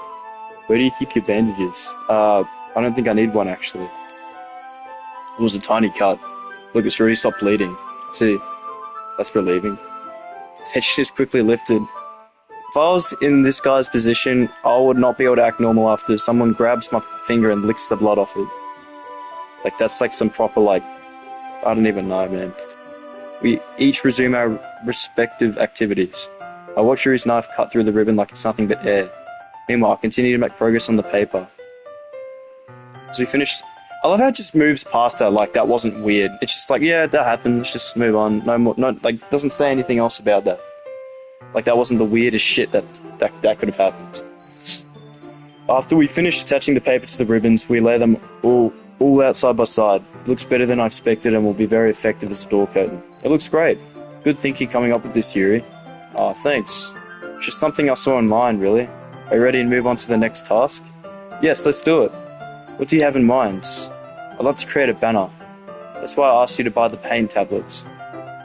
Where do you keep your bandages? I don't think I need one, actually. It was a tiny cut. Look, it's already stopped bleeding. See, that's relieving. The tension is quickly lifted. If I was in this guy's position, I would not be able to act normal after someone grabs my finger and licks the blood off it. Like, that's like some proper, like, I don't even know, man. We each resume our respective activities. I I watch Yuri's knife cut through the ribbon like it's nothing but air. Meanwhile, I continue to make progress on the paper. As we finished, I love how it just moves past that like that wasn't weird. It's just like, yeah, that happened, let's just move on. No more, no, like, doesn't say anything else about that. Like, that wasn't the weirdest shit that could have happened. After we finished attaching the paper to the ribbons, we lay them all out side by side. It looks better than I expected and will be very effective as a door curtain. It looks great. Good thinking coming up with this, Yuri. Ah, thanks. It's just something I saw online, really. Are you ready to move on to the next task? Yes, let's do it. What do you have in mind? I'd like to create a banner. That's why I asked you to buy the paint tablets.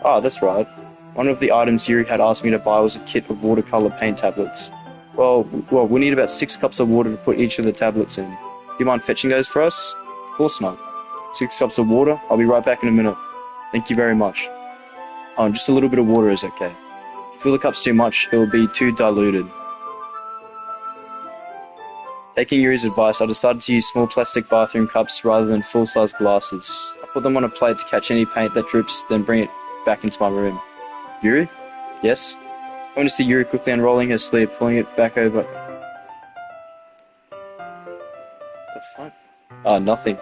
Ah, that's right. One of the items Yuri had asked me to buy was a kit of watercolor paint tablets. Well, we need about 6 cups of water to put each of the tablets in. Do you mind fetching those for us? Of course not. 6 cups of water? I'll be right back in a minute. Thank you very much. Oh, just a little bit of water is okay. If you fill the cups too much, it will be too diluted. Taking Yuri's advice, I decided to use small plastic bathroom cups rather than full-size glasses. I put them on a plate to catch any paint that drips, then bring it back into my room. Yuri? Yes? I want to see Yuri quickly unrolling her sleeve, pulling it back over. The fuck? Ah, nothing.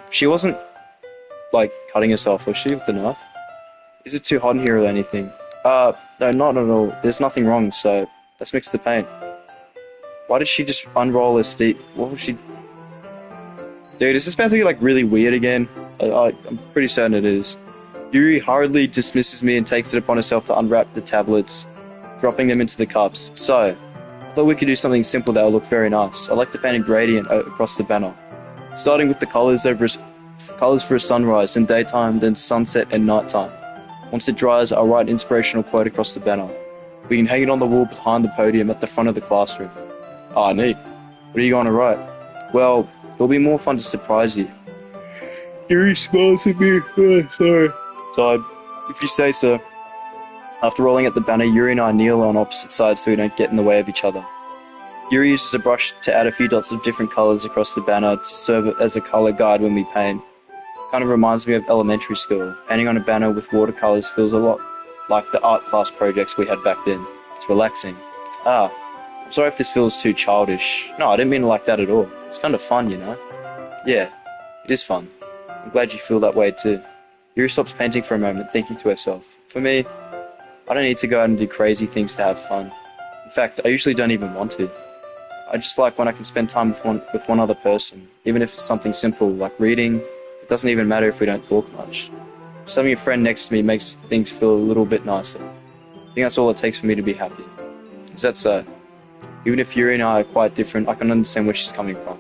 She wasn't, like, cutting herself, was she, with the knife? Is it too hot in here or anything? No, not at all. There's nothing wrong, so let's mix the paint. Why did she just unroll her sleeve? What was she... Dude, is this about to get, like, really weird again? I'm pretty certain it is. Yuri hurriedly dismisses me and takes it upon herself to unwrap the tablets, dropping them into the cups. So, I thought we could do something simple that will look very nice. I'd like to paint a gradient across the banner. Starting with the colours for a sunrise, then daytime, then sunset and nighttime. Once it dries, I'll write an inspirational quote across the banner. We can hang it on the wall behind the podium at the front of the classroom. Ah, neat. What are you going to write? Well, it'll be more fun to surprise you. Yuri smiles at me. Sorry. Side. If you say so. After rolling out the banner, Yuri and I kneel on opposite sides so we don't get in the way of each other. Yuri uses a brush to add a few dots of different colours across the banner to serve as a colour guide when we paint. Kind of reminds me of elementary school. Painting on a banner with watercolours feels a lot like the art class projects we had back then. It's relaxing. Ah, I'm sorry if this feels too childish. No, I didn't mean it like that at all. It's kind of fun, you know? Yeah, it is fun. I'm glad you feel that way too. Yuri stops painting for a moment, thinking to herself. For me, I don't need to go out and do crazy things to have fun. In fact, I usually don't even want to. I just like when I can spend time with one other person, even if it's something simple like reading. It doesn't even matter if we don't talk much. Just having a friend next to me makes things feel a little bit nicer. I think that's all it takes for me to be happy. Is that so? Even if Yuri and I are quite different, I can understand where she's coming from.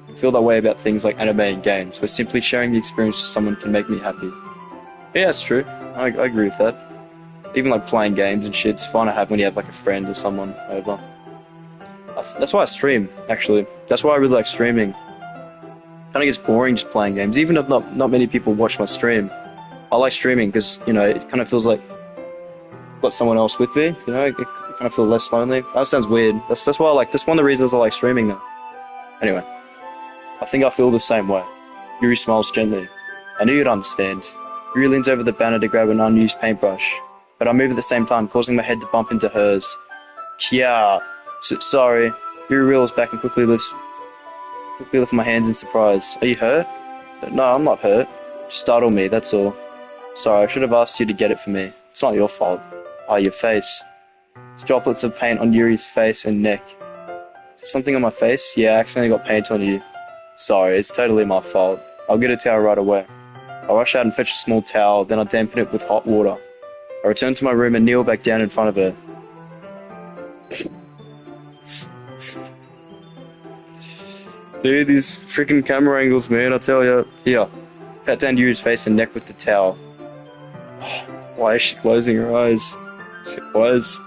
I feel that way about things like anime and games, where simply sharing the experience with someone can make me happy. Yeah, that's true. I agree with that. Even like playing games and shit, it's fun to have when you have like a friend or someone over. That's why I stream, actually. That's why I really like streaming. Kind of gets boring just playing games, even if not many people watch my stream. I like streaming because, you know, it kind of feels like I've got someone else with me, you know, it kind of feel less lonely. That sounds weird. That's why I like, that's one of the reasons I like streaming though. Anyway, I think I feel the same way. Yuri smiles gently. I knew you'd understand. Yuri leans over the banner to grab an unused paintbrush, but I move at the same time, causing my head to bump into hers. Kya. Sorry. Yuri reels back and quickly lifts my hands in surprise. Are you hurt? No, I'm not hurt. Just startle me, that's all. Sorry, I should have asked you to get it for me. It's not your fault. Ah, your face. There's droplets of paint on Yuri's face and neck. Is there something on my face? Yeah, I accidentally got paint on you. Sorry, it's totally my fault. I'll get a towel right away. I rush out and fetch a small towel, then I dampen it with hot water. I return to my room and kneel back down in front of her. Dude, these freaking camera angles, man, I tell ya. Here, pat down Yuri's face and neck with the towel. Why is she closing her eyes? Why is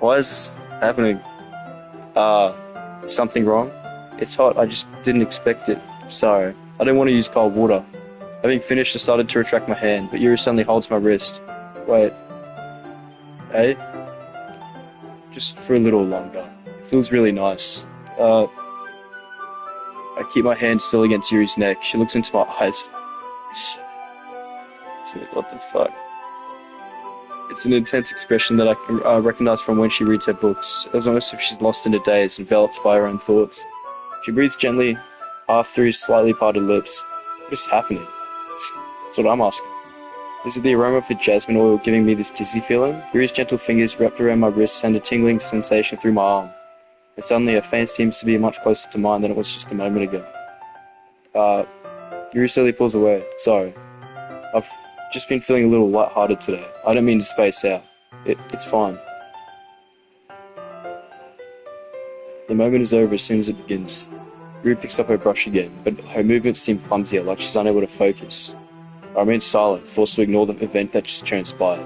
this happening? Is something wrong? It's hot, I just didn't expect it. Sorry, I didn't want to use cold water. Having finished, I started to retract my hand, but Yuri suddenly holds my wrist. Wait. Hey? Just for a little longer. It feels really nice. I keep my hand still against Yuri's neck. She looks into my eyes. What the fuck? It's an intense expression that I can recognize from when she reads her books. It was almost as if she's lost in a daze, enveloped by her own thoughts. She breathes gently, half through slightly parted lips. What is happening? That's what I'm asking. Is it the aroma of the jasmine oil giving me this dizzy feeling? Yuri's gentle fingers wrapped around my wrists send a tingling sensation through my arm. And suddenly her face seems to be much closer to mine than it was just a moment ago. Yuri slowly pulls away. Sorry. I've just been feeling a little lighthearted today. I don't mean to space out. It's fine. The moment is over as soon as it begins. Yuri picks up her brush again, but her movements seem clumsier, like she's unable to focus. I remain silent, forced to ignore the event that just transpired.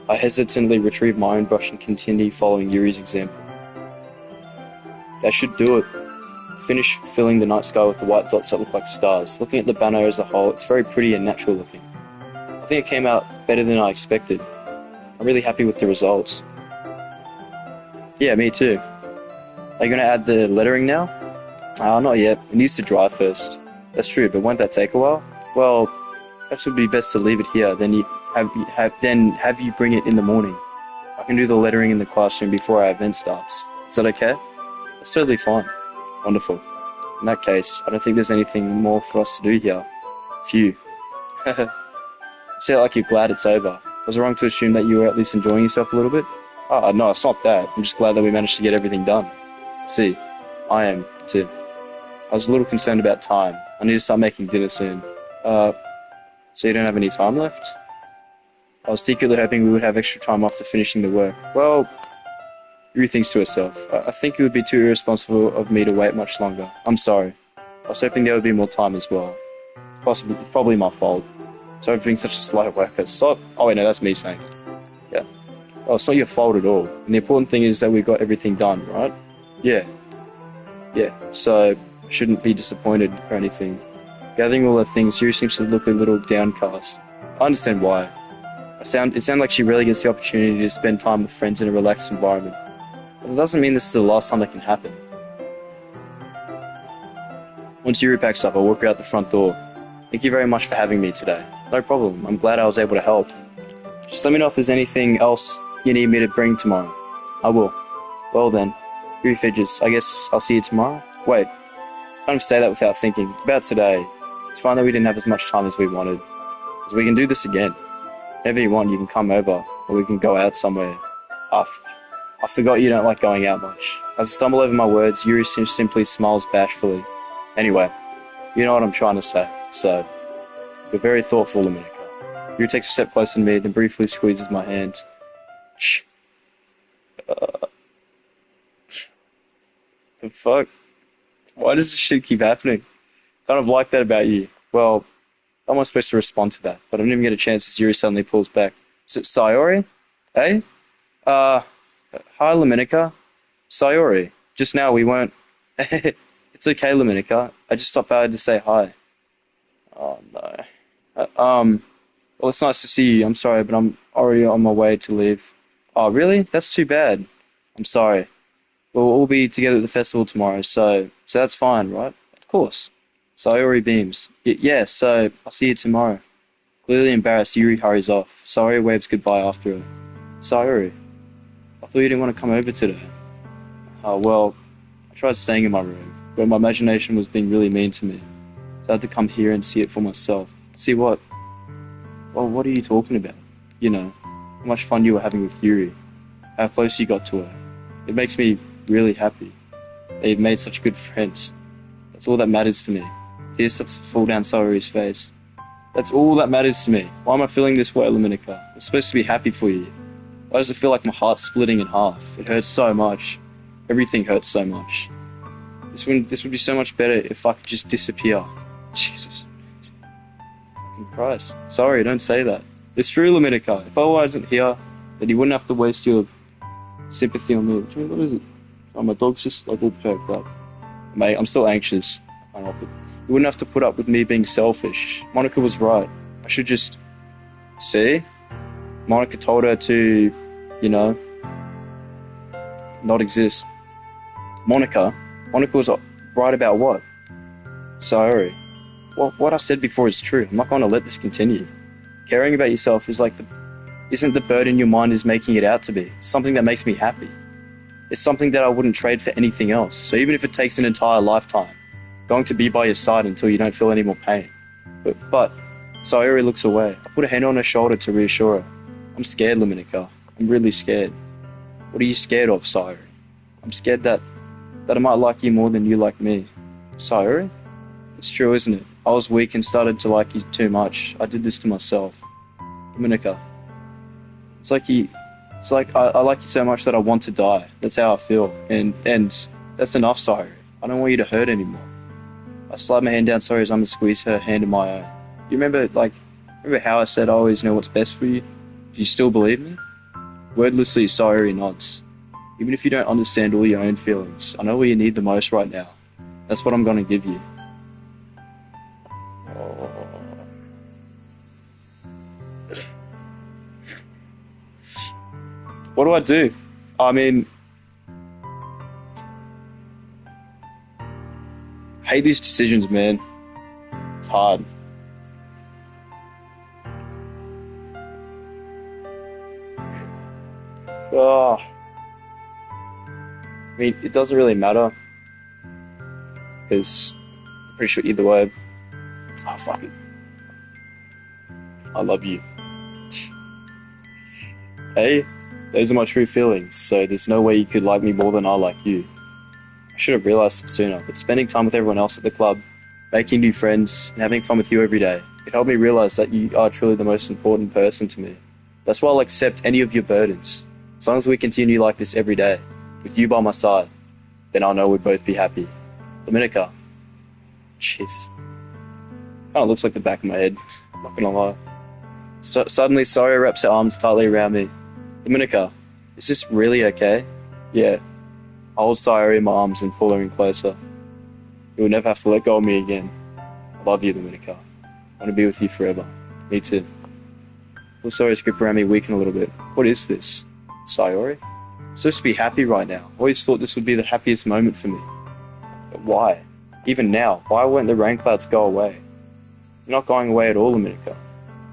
I hesitantly retrieve my own brush and continue following Yuri's example. That should do it. Finish filling the night sky with the white dots that look like stars. Looking at the banner as a whole, it's very pretty and natural looking. I think it came out better than I expected. I'm really happy with the results. Yeah, me too. Are you going to add the lettering now? Not yet. It needs to dry first. That's true, but won't that take a while? Well, perhaps it would be best to leave it here, then have you bring it in the morning. I can do the lettering in the classroom before our event starts. Is that okay? That's totally fine. Wonderful. In that case, I don't think there's anything more for us to do here. Phew. Say it like you're glad it's over. Was I wrong to assume that you were at least enjoying yourself a little bit? No, it's not that. I'm just glad that we managed to get everything done. See, I am, too. I was a little concerned about time. I need to start making dinner soon. So you don't have any time left? I was secretly hoping we would have extra time after finishing the work. Well, Yuri thinks to herself, I think it would be too irresponsible of me to wait much longer. I'm sorry. I was hoping there would be more time as well. It's probably my fault. Sorry for being such a slow worker. Stop. Oh wait, no, that's me saying it. Yeah. Oh, it's not your fault at all. And the important thing is that we got everything done, right? Yeah. So I shouldn't be disappointed or anything. Gathering all her things, Yuri seems to look a little downcast. I understand why. It sounds like she rarely gets the opportunity to spend time with friends in a relaxed environment. But it doesn't mean this is the last time that can happen. Once Yuri packs up, I'll walk her out the front door. Thank you very much for having me today. No problem. I'm glad I was able to help. Just let me know if there's anything else you need me to bring tomorrow. I will. Well then, Yuri fidgets. I guess I'll see you tomorrow? Wait. I can't say that without thinking. About today. It's fine that we didn't have as much time as we wanted. Because we can do this again. Whenever you want, you can come over. Or we can go out somewhere. I forgot you don't like going out much. As I stumble over my words, Yuri simply smiles bashfully. Anyway, you know what I'm trying to say. So, you're very thoughtful, Dominica. Yuri takes a step closer to me, then briefly squeezes my hands. Shh. The fuck? Why does this shit keep happening? Kind of like that about you. Well, how am I supposed to respond to that? But I didn't even get a chance as Yuri suddenly pulls back. Is it Sayori? Eh? Hi, Dominica. Sayori. Just now we weren't... It's okay, Dominica. I just stopped by to say hi. Oh, no. Well, it's nice to see you. I'm sorry, but I'm already on my way to leave. Oh, really? That's too bad. I'm sorry. We'll all be together at the festival tomorrow, so that's fine, right? Of course. Sayori beams. Yeah, so I'll see you tomorrow. Clearly embarrassed, Yuri hurries off. Sayori waves goodbye after her. Sayori, I thought you didn't want to come over today. Well, I tried staying in my room, but my imagination was being really mean to me. So I had to come here and see it for myself. See what? Well, what are you talking about? You know, how much fun you were having with Yuri. How close you got to her. It makes me really happy that you've made such good friends. That's all that matters to me. Tears start to fall down Sayori's face. That's all that matters to me. Why am I feeling this way, Dominica? I'm supposed to be happy for you. Why does it feel like my heart's splitting in half? It hurts so much. Everything hurts so much. This would be so much better if I could just disappear. Jesus. Fucking Christ. Sorry, don't say that. It's true, Dominica. If I wasn't here, then you wouldn't have to waste your sympathy on me. What is it? Oh, my dog's just like all perked up. Mate, I'm still anxious. I can't help it. You wouldn't have to put up with me being selfish. Monica was right. I should just... See? Monica told her to, you know, not exist. Monica was right about what? Sorry. What I said before is true. I'm not going to let this continue. Caring about yourself is like the isn't the burden your mind is making it out to be. It's something that makes me happy. It's something that I wouldn't trade for anything else. So even if it takes an entire lifetime, going to be by your side until you don't feel any more pain. But Sayori looks away. I put a hand on her shoulder to reassure her. I'm scared, Luminica. I'm really scared. What are you scared of, Sayori? I'm scared that I might like you more than you like me. Sayori? It's true, isn't it? I was weak and started to like you too much. I did this to myself. Dominica. It's like I like you so much that I want to die. That's how I feel. And that's enough, Sayori. I don't want you to hurt anymore. I slide my hand down Sayori's arm and squeeze her hand in my own. You remember how I said I always know what's best for you? Do you still believe me? Wordlessly, Sayori nods. Even if you don't understand all your own feelings, I know what you need the most right now. That's what I'm gonna give you. What do I do? I mean, I hate these decisions, man. It's hard. Oh. I mean, it doesn't really matter, because I'm pretty sure either way, fuck it. I love you. Hey, those are my true feelings, so there's no way you could like me more than I like you. I should have realized it sooner, but spending time with everyone else at the club, making new friends, and having fun with you every day, it helped me realize that you are truly the most important person to me. That's why I'll accept any of your burdens. As long as we continue like this every day, with you by my side, then I'll know we'd both be happy. Dominica. Jesus. Kinda looks like the back of my head, I'm not gonna lie. Suddenly, Sayori wraps her arms tightly around me. Dominica, is this really okay? Yeah. I hold Sayori in my arms and pull her in closer. You will never have to let go of me again. I love you, Dominica. I want to be with you forever. Me too. I feel Sayori's grip around me weaken a little bit. What is this? Sayori? I'm supposed to be happy right now. I always thought this would be the happiest moment for me. But why? Even now, why won't the rain clouds go away? They're not going away at all, Dominica.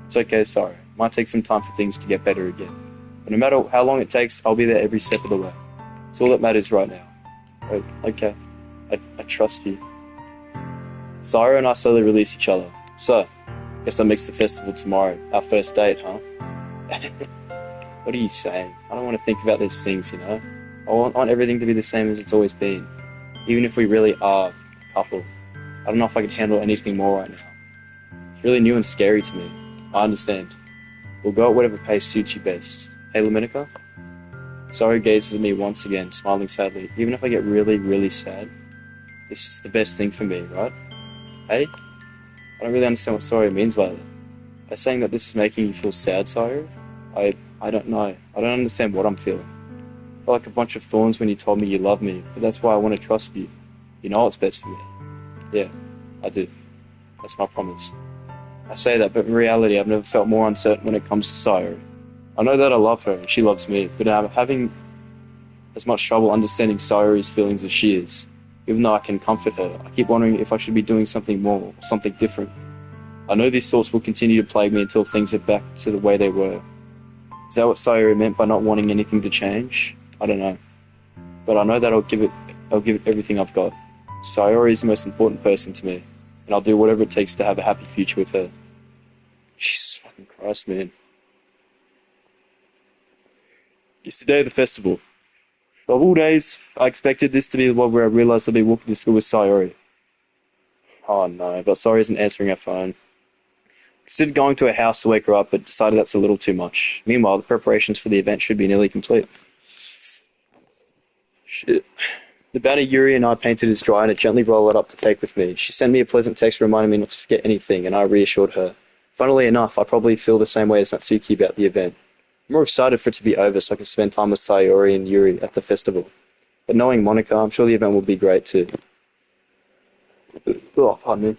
It's okay, sorry. It might take some time for things to get better again. But no matter how long it takes, I'll be there every step of the way. It's all that matters right now. Okay. I trust you. Sayori and I slowly release each other. So, guess that makes the festival tomorrow. Our first date, huh? What are you saying? I don't want to think about those things, you know? I want everything to be the same as it's always been. Even if we really are a couple. I don't know if I can handle anything more right now. It's really new and scary to me. I understand. We'll go at whatever pace suits you best. Hey, Luminica? Sayori gazes at me once again, smiling sadly. Even if I get really, really sad, this is the best thing for me, right? Hey? I don't really understand what Sayori means by that. By saying that this is making you feel sad, Sayori? I don't know. I don't understand what I'm feeling. I felt like a bunch of thorns when you told me you love me, but that's why I want to trust you. You know what's best for me. Yeah, I do. That's my promise. I say that, but in reality, I've never felt more uncertain when it comes to Sayori. I know that I love her, and she loves me, but I'm having as much trouble understanding Sayori's feelings as she is. Even though I can comfort her, I keep wondering if I should be doing something more, or something different. I know these thoughts will continue to plague me until things are back to the way they were. Is that what Sayori meant by not wanting anything to change? I don't know. But I know that I'll give it everything I've got. Sayori is the most important person to me, and I'll do whatever it takes to have a happy future with her. Jesus fucking Christ, man. It's the day of the festival. Of all days, I expected this to be the one where I realized I'd be walking to school with Sayori. Oh no, but Sayori isn't answering her phone. Considered going to her house to wake her up, but decided that's a little too much. Meanwhile, the preparations for the event should be nearly complete. Shit. The banner Yuri and I painted is dry and I gently roll it up to take with me. She sent me a pleasant text reminding me not to forget anything, and I reassured her. Funnily enough, I probably feel the same way as Natsuki about the event. I'm more excited for it to be over so I can spend time with Sayori and Yuri at the festival. But knowing Monica, I'm sure the event will be great too. Oh, pardon me.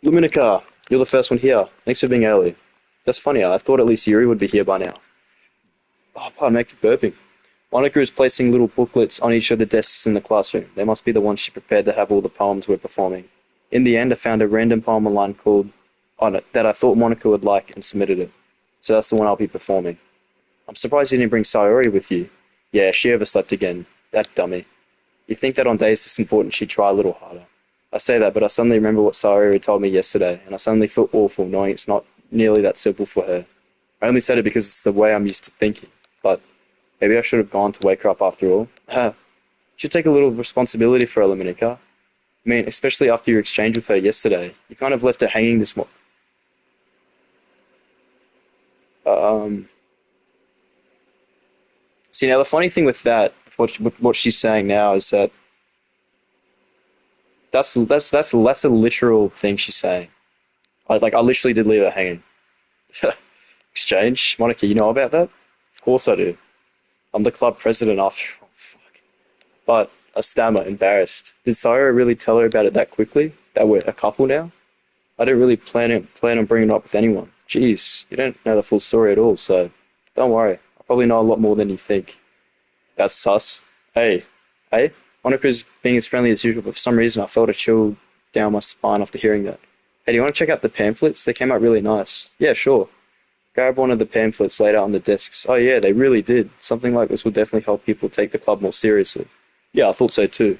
Luminica, you're the first one here. Thanks for being early. That's funny, I thought at least Yuri would be here by now. Oh, pardon me, I keep burping. Monica is placing little booklets on each of the desks in the classroom. They must be the ones she prepared that have all the poems we're performing. In the end, I found a random poem online called On It that I thought Monica would like and submitted it. So that's the one I'll be performing. I'm surprised you didn't bring Sayori with you. Yeah, she overslept again. That dummy. You'd think that on days this important she'd try a little harder. I say that, but I suddenly remember what Sayori told me yesterday, and I suddenly feel awful knowing it's not nearly that simple for her. I only said it because it's the way I'm used to thinking, but maybe I should have gone to wake her up after all. Should take a little responsibility for her, Dominica. I mean, especially after your exchange with her yesterday. You kind of left her hanging this morning. See, now the funny thing with that, with what she's saying now, is that that's a literal thing she's saying. I literally did leave her hanging. Exchange, Monica, you know about that? Of course I do. I'm the club president after all. Fuck. But I stammer, embarrassed. Did Sayori really tell her about it that quickly? That we're a couple now? I didn't really plan on bringing it up with anyone. Jeez, you don't know the full story at all, so don't worry. I probably know a lot more than you think. That's sus. Hey, Monica's being as friendly as usual, but for some reason I felt a chill down my spine after hearing that. Hey, do you want to check out the pamphlets? They came out really nice. Yeah, sure. Grab one of the pamphlets laid out on the desks. Oh yeah, they really did. Something like this will definitely help people take the club more seriously. Yeah, I thought so too.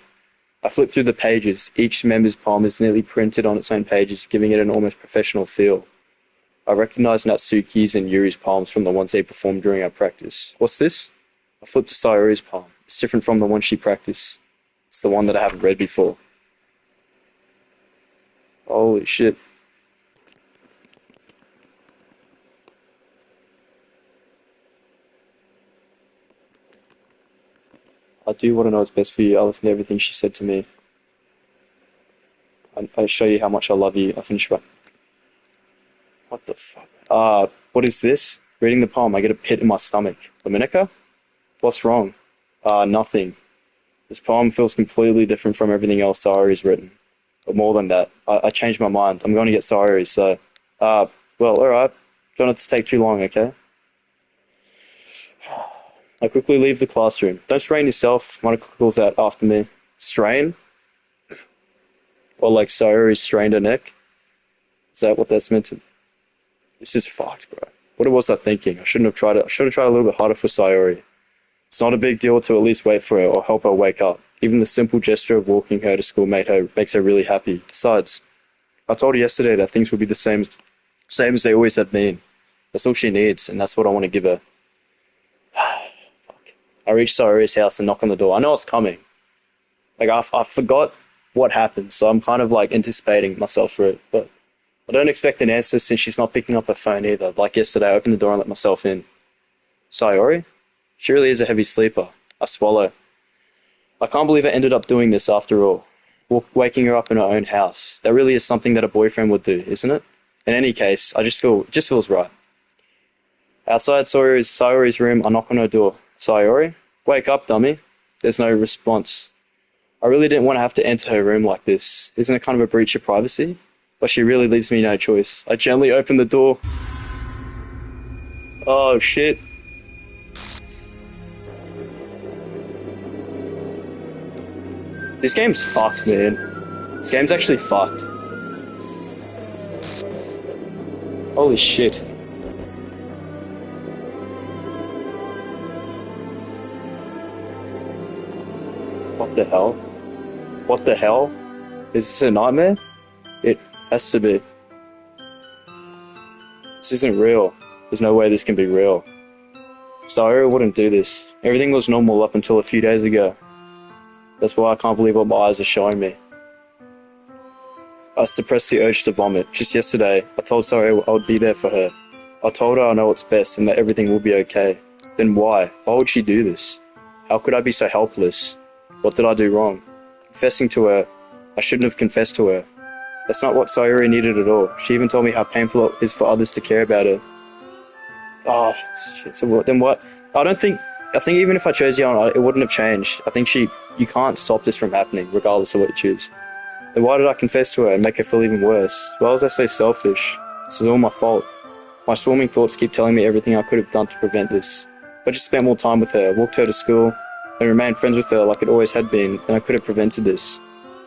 I flipped through the pages. Each member's poem is nearly printed on its own pages, giving it an almost professional feel. I recognized Natsuki's and Yuri's poems from the ones they performed during our practice. What's this? I flipped to Sayori's poem. It's different from the one she practiced. It's the one that I haven't read before. Holy shit. I do want to know what's best for you. I listened to everything she said to me. I show you how much I love you. I finished right. What the fuck? What is this? Reading the poem, I get a pit in my stomach. Dominica? What's wrong? Nothing. This poem feels completely different from everything else Sayori's written. But more than that, I changed my mind. I'm going to get Sayori, so... well, alright. Don't have to take too long, okay? I quickly leave the classroom. Don't strain yourself, Monica calls out after me. Strain? Or like Sayori strained her neck? Is that what that's meant to... This is fucked, bro. What was I thinking? I should have tried a little bit harder for Sayori. It's not a big deal to at least wait for her or help her wake up. Even the simple gesture of walking her to school makes her really happy. Besides, I told her yesterday that things would be the same as they always have been. That's all she needs, and that's what I want to give her. Fuck. I reach Sayori's house and knock on the door. I know it's coming. Like, I forgot what happened, so I'm kind of like anticipating myself for it. But I don't expect an answer since she's not picking up her phone either. Like yesterday, I opened the door and let myself in. Sayori? She really is a heavy sleeper. I swallow. I can't believe I ended up doing this after all. Waking her up in her own house. That really is something that a boyfriend would do, isn't it? In any case, it just feels right. Outside Sayori's room, I knock on her door. Sayori? Wake up, dummy. There's no response. I really didn't want to have to enter her room like this. Isn't it kind of a breach of privacy? But she really leaves me no choice. I gently open the door. Oh, shit. This game's fucked, man. This game's actually fucked. Holy shit. What the hell? What the hell? Is this a nightmare? It has to be. This isn't real. There's no way this can be real. Sayori wouldn't do this. Everything was normal up until a few days ago. That's why I can't believe what my eyes are showing me. I suppressed the urge to vomit. Just yesterday, I told Sayori I would be there for her. I told her I know what's best and that everything will be okay. Then why? Why would she do this? How could I be so helpless? What did I do wrong? Confessing to her. I shouldn't have confessed to her. That's not what Sayori needed at all. She even told me how painful it is for others to care about her. Oh, shit. So then what? I think even if I chose Yhom, it wouldn't have changed. I think you can't stop this from happening, regardless of what you choose. Then why did I confess to her and make her feel even worse? Why was I so selfish? This is all my fault. My swarming thoughts keep telling me everything I could have done to prevent this. If I just spent more time with her, walked her to school, and remained friends with her like it always had been, then I could have prevented this.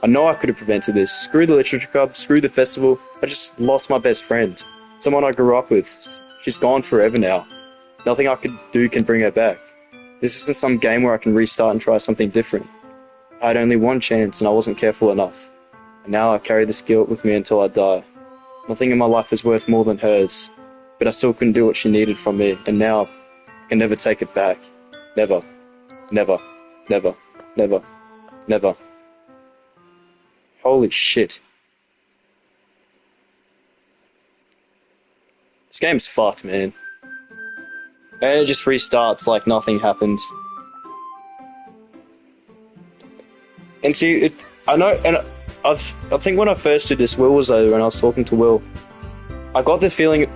I know I could have prevented this. Screw the literature club, screw the festival. I just lost my best friend. Someone I grew up with. She's gone forever now. Nothing I could do can bring her back. This isn't some game where I can restart and try something different. I had only one chance and I wasn't careful enough. And now I carry this guilt with me until I die. Nothing in my life is worth more than hers. But I still couldn't do what she needed from me, and now I can never take it back. Never. Never. Never. Never. Never. Holy shit. This game's fucked, man. And it just restarts like nothing happened. And see, I know, and I think when I first did this, Will was over, and I was talking to Will. I got the feeling,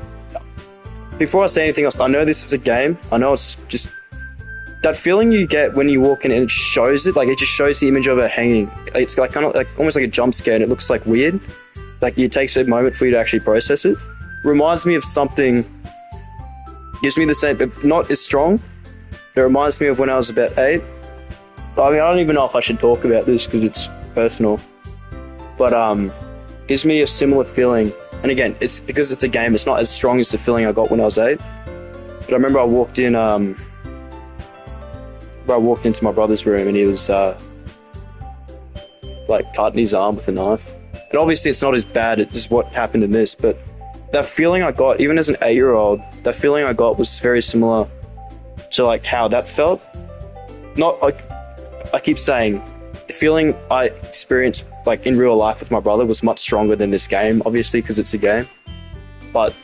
before I say anything else, I know this is a game. I know it's just that feeling you get when you walk in and it shows it, like it just shows the image of her hanging. It's like kind of like almost like a jump scare, and it looks like weird. Like it takes a moment for you to actually process it. Reminds me of something. Gives me the same, but not as strong. It reminds me of when I was about 8. I mean, I don't even know if I should talk about this because it's personal. But gives me a similar feeling. And again, it's because it's a game. It's not as strong as the feeling I got when I was 8. But I remember I walked in. I walked into my brother's room and he was like cutting his arm with a knife. And obviously, it's not as bad as what happened in this, but that feeling I got, even as an 8-year-old, that feeling I got was very similar to like how that felt. Not like I keep saying, the feeling I experienced like in real life with my brother was much stronger than this game, obviously because it's a game. But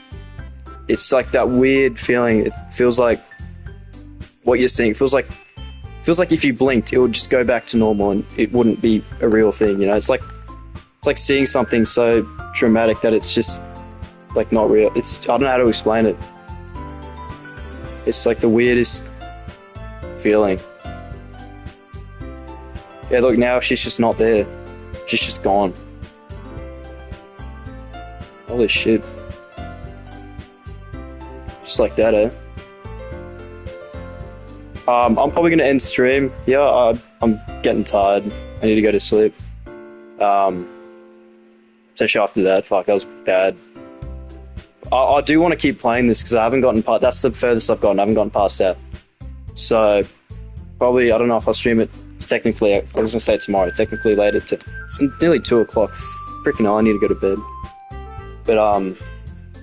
it's like that weird feeling. It feels like what you're seeing. It feels like if you blinked, it would just go back to normal and it wouldn't be a real thing. You know, it's like seeing something so traumatic that it's just like not real. I don't know how to explain it. It's like the weirdest feeling. Yeah, look, now she's just not there. She's just gone. Holy shit. Just like that, eh? I'm probably gonna end stream. Yeah, I'm getting tired. I need to go to sleep. Especially after that. Fuck, that was bad. I do want to keep playing this because I haven't gotten past. That's the furthest I've gotten. I haven't gotten past that. So probably, I don't know if I'll stream it. Technically, I was gonna say tomorrow. Technically later. It's nearly 2 o'clock. Freaking hell, I need to go to bed. But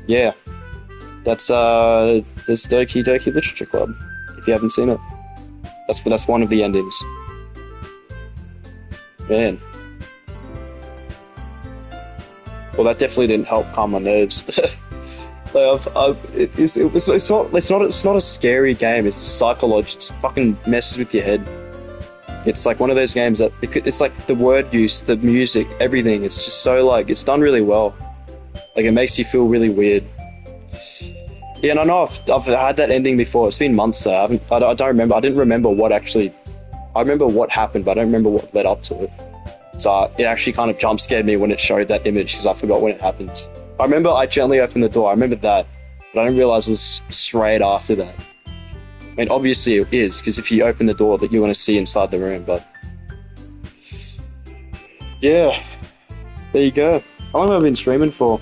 yeah, that's Ddlc Literature Club. If you haven't seen it, that's one of the endings. Man. Well, that definitely didn't help calm my nerves. It's not a scary game. It's psychological. It fucking messes with your head. It's like one of those games that it's like the word use, the music, everything. It's just so like it's done really well. Like it makes you feel really weird. Yeah, and I know I've had that ending before. It's been months though. I don't remember. I didn't remember what actually. I remember what happened, but I don't remember what led up to it. So it actually kind of jump scared me when it showed that image because I forgot when it happened. I remember I gently opened the door. I remember that, but I didn't realize it was straight after that. I mean, obviously it is because if you open the door, that you want to see inside the room. But yeah, there you go. How long have I been streaming for?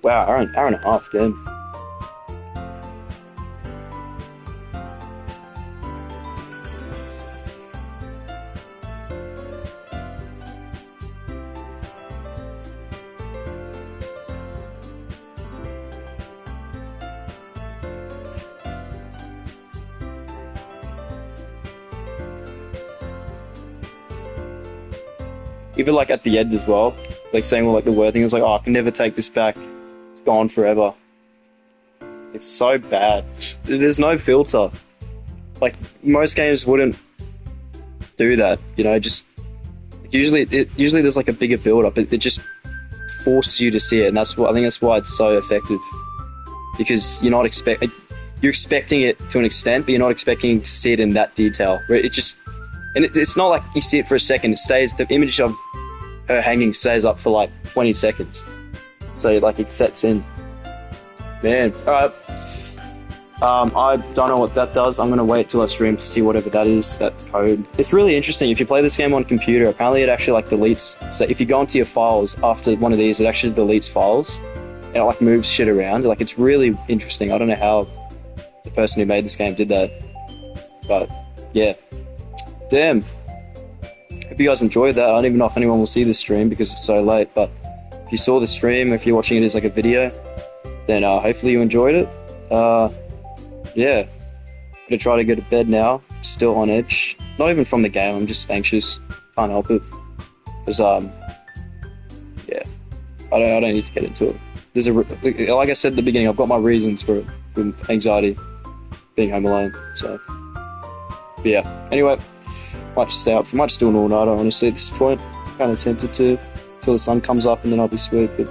Wow, hour and a half, damn. Even like at the end as well, like saying all like the word thing, it was like, oh, I can never take this back. It's gone forever. It's so bad. There's no filter. Like most games wouldn't do that, you know. Just usually there's like a bigger build up. It just forces you to see it, and I think that's why it's so effective. Because you're expecting it to an extent, but you're not expecting to see it in that detail. It just. And it's not like you see it for a second. It stays. The image of her hanging stays up for like 20 seconds. So like it sets in. Man, all right. I don't know what that does. I'm gonna wait till I stream to see whatever that is. That code. It's really interesting. If you play this game on computer, apparently it actually like deletes. So if you go into your files after one of these, it actually deletes files, and it like moves shit around. Like, it's really interesting. I don't know how the person who made this game did that, but yeah, damn. Hope you guys enjoyed that. I don't even know if anyone will see this stream because it's so late, but if you saw the stream, if you're watching it as like a video, then hopefully you enjoyed it. Yeah, I'm gonna try to go to bed now. Still on edge. Not even from the game. I'm just anxious. Can't help it. Because yeah, I don't need to get into it. There's like I said at the beginning, I've got my reasons for anxiety, being home alone. So but yeah. Anyway, might just stay up. Might just do an all-nighter, honestly, at this point. Kind of tempted to till the sun comes up and then I'll be sweet. But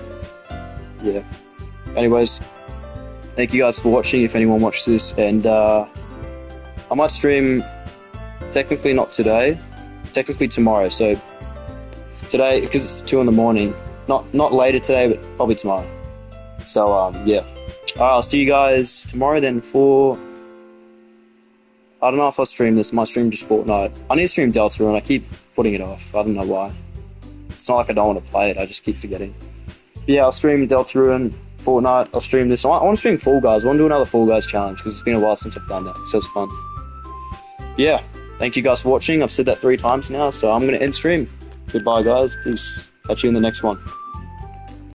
yeah. Anyways, thank you guys for watching. If anyone watched this, and I might stream. Technically not today. Technically tomorrow. So today, because it's 2 in the morning. Not later today, but probably tomorrow. So yeah. Alright, I'll see you guys tomorrow then for... I don't know if I'll stream this. I might stream just Fortnite. I need to stream Ddlc, and I keep putting it off. I don't know why. It's not like I don't want to play it. I just keep forgetting. But yeah, I'll stream Ddlc and Fortnite. I'll stream this. I want to stream Fall Guys. I want to do another Fall Guys challenge because it's been a while since I've done that. So it's fun. Yeah. Thank you guys for watching. I've said that 3 times now, so I'm going to end stream. Goodbye, guys. Peace. Catch you in the next one.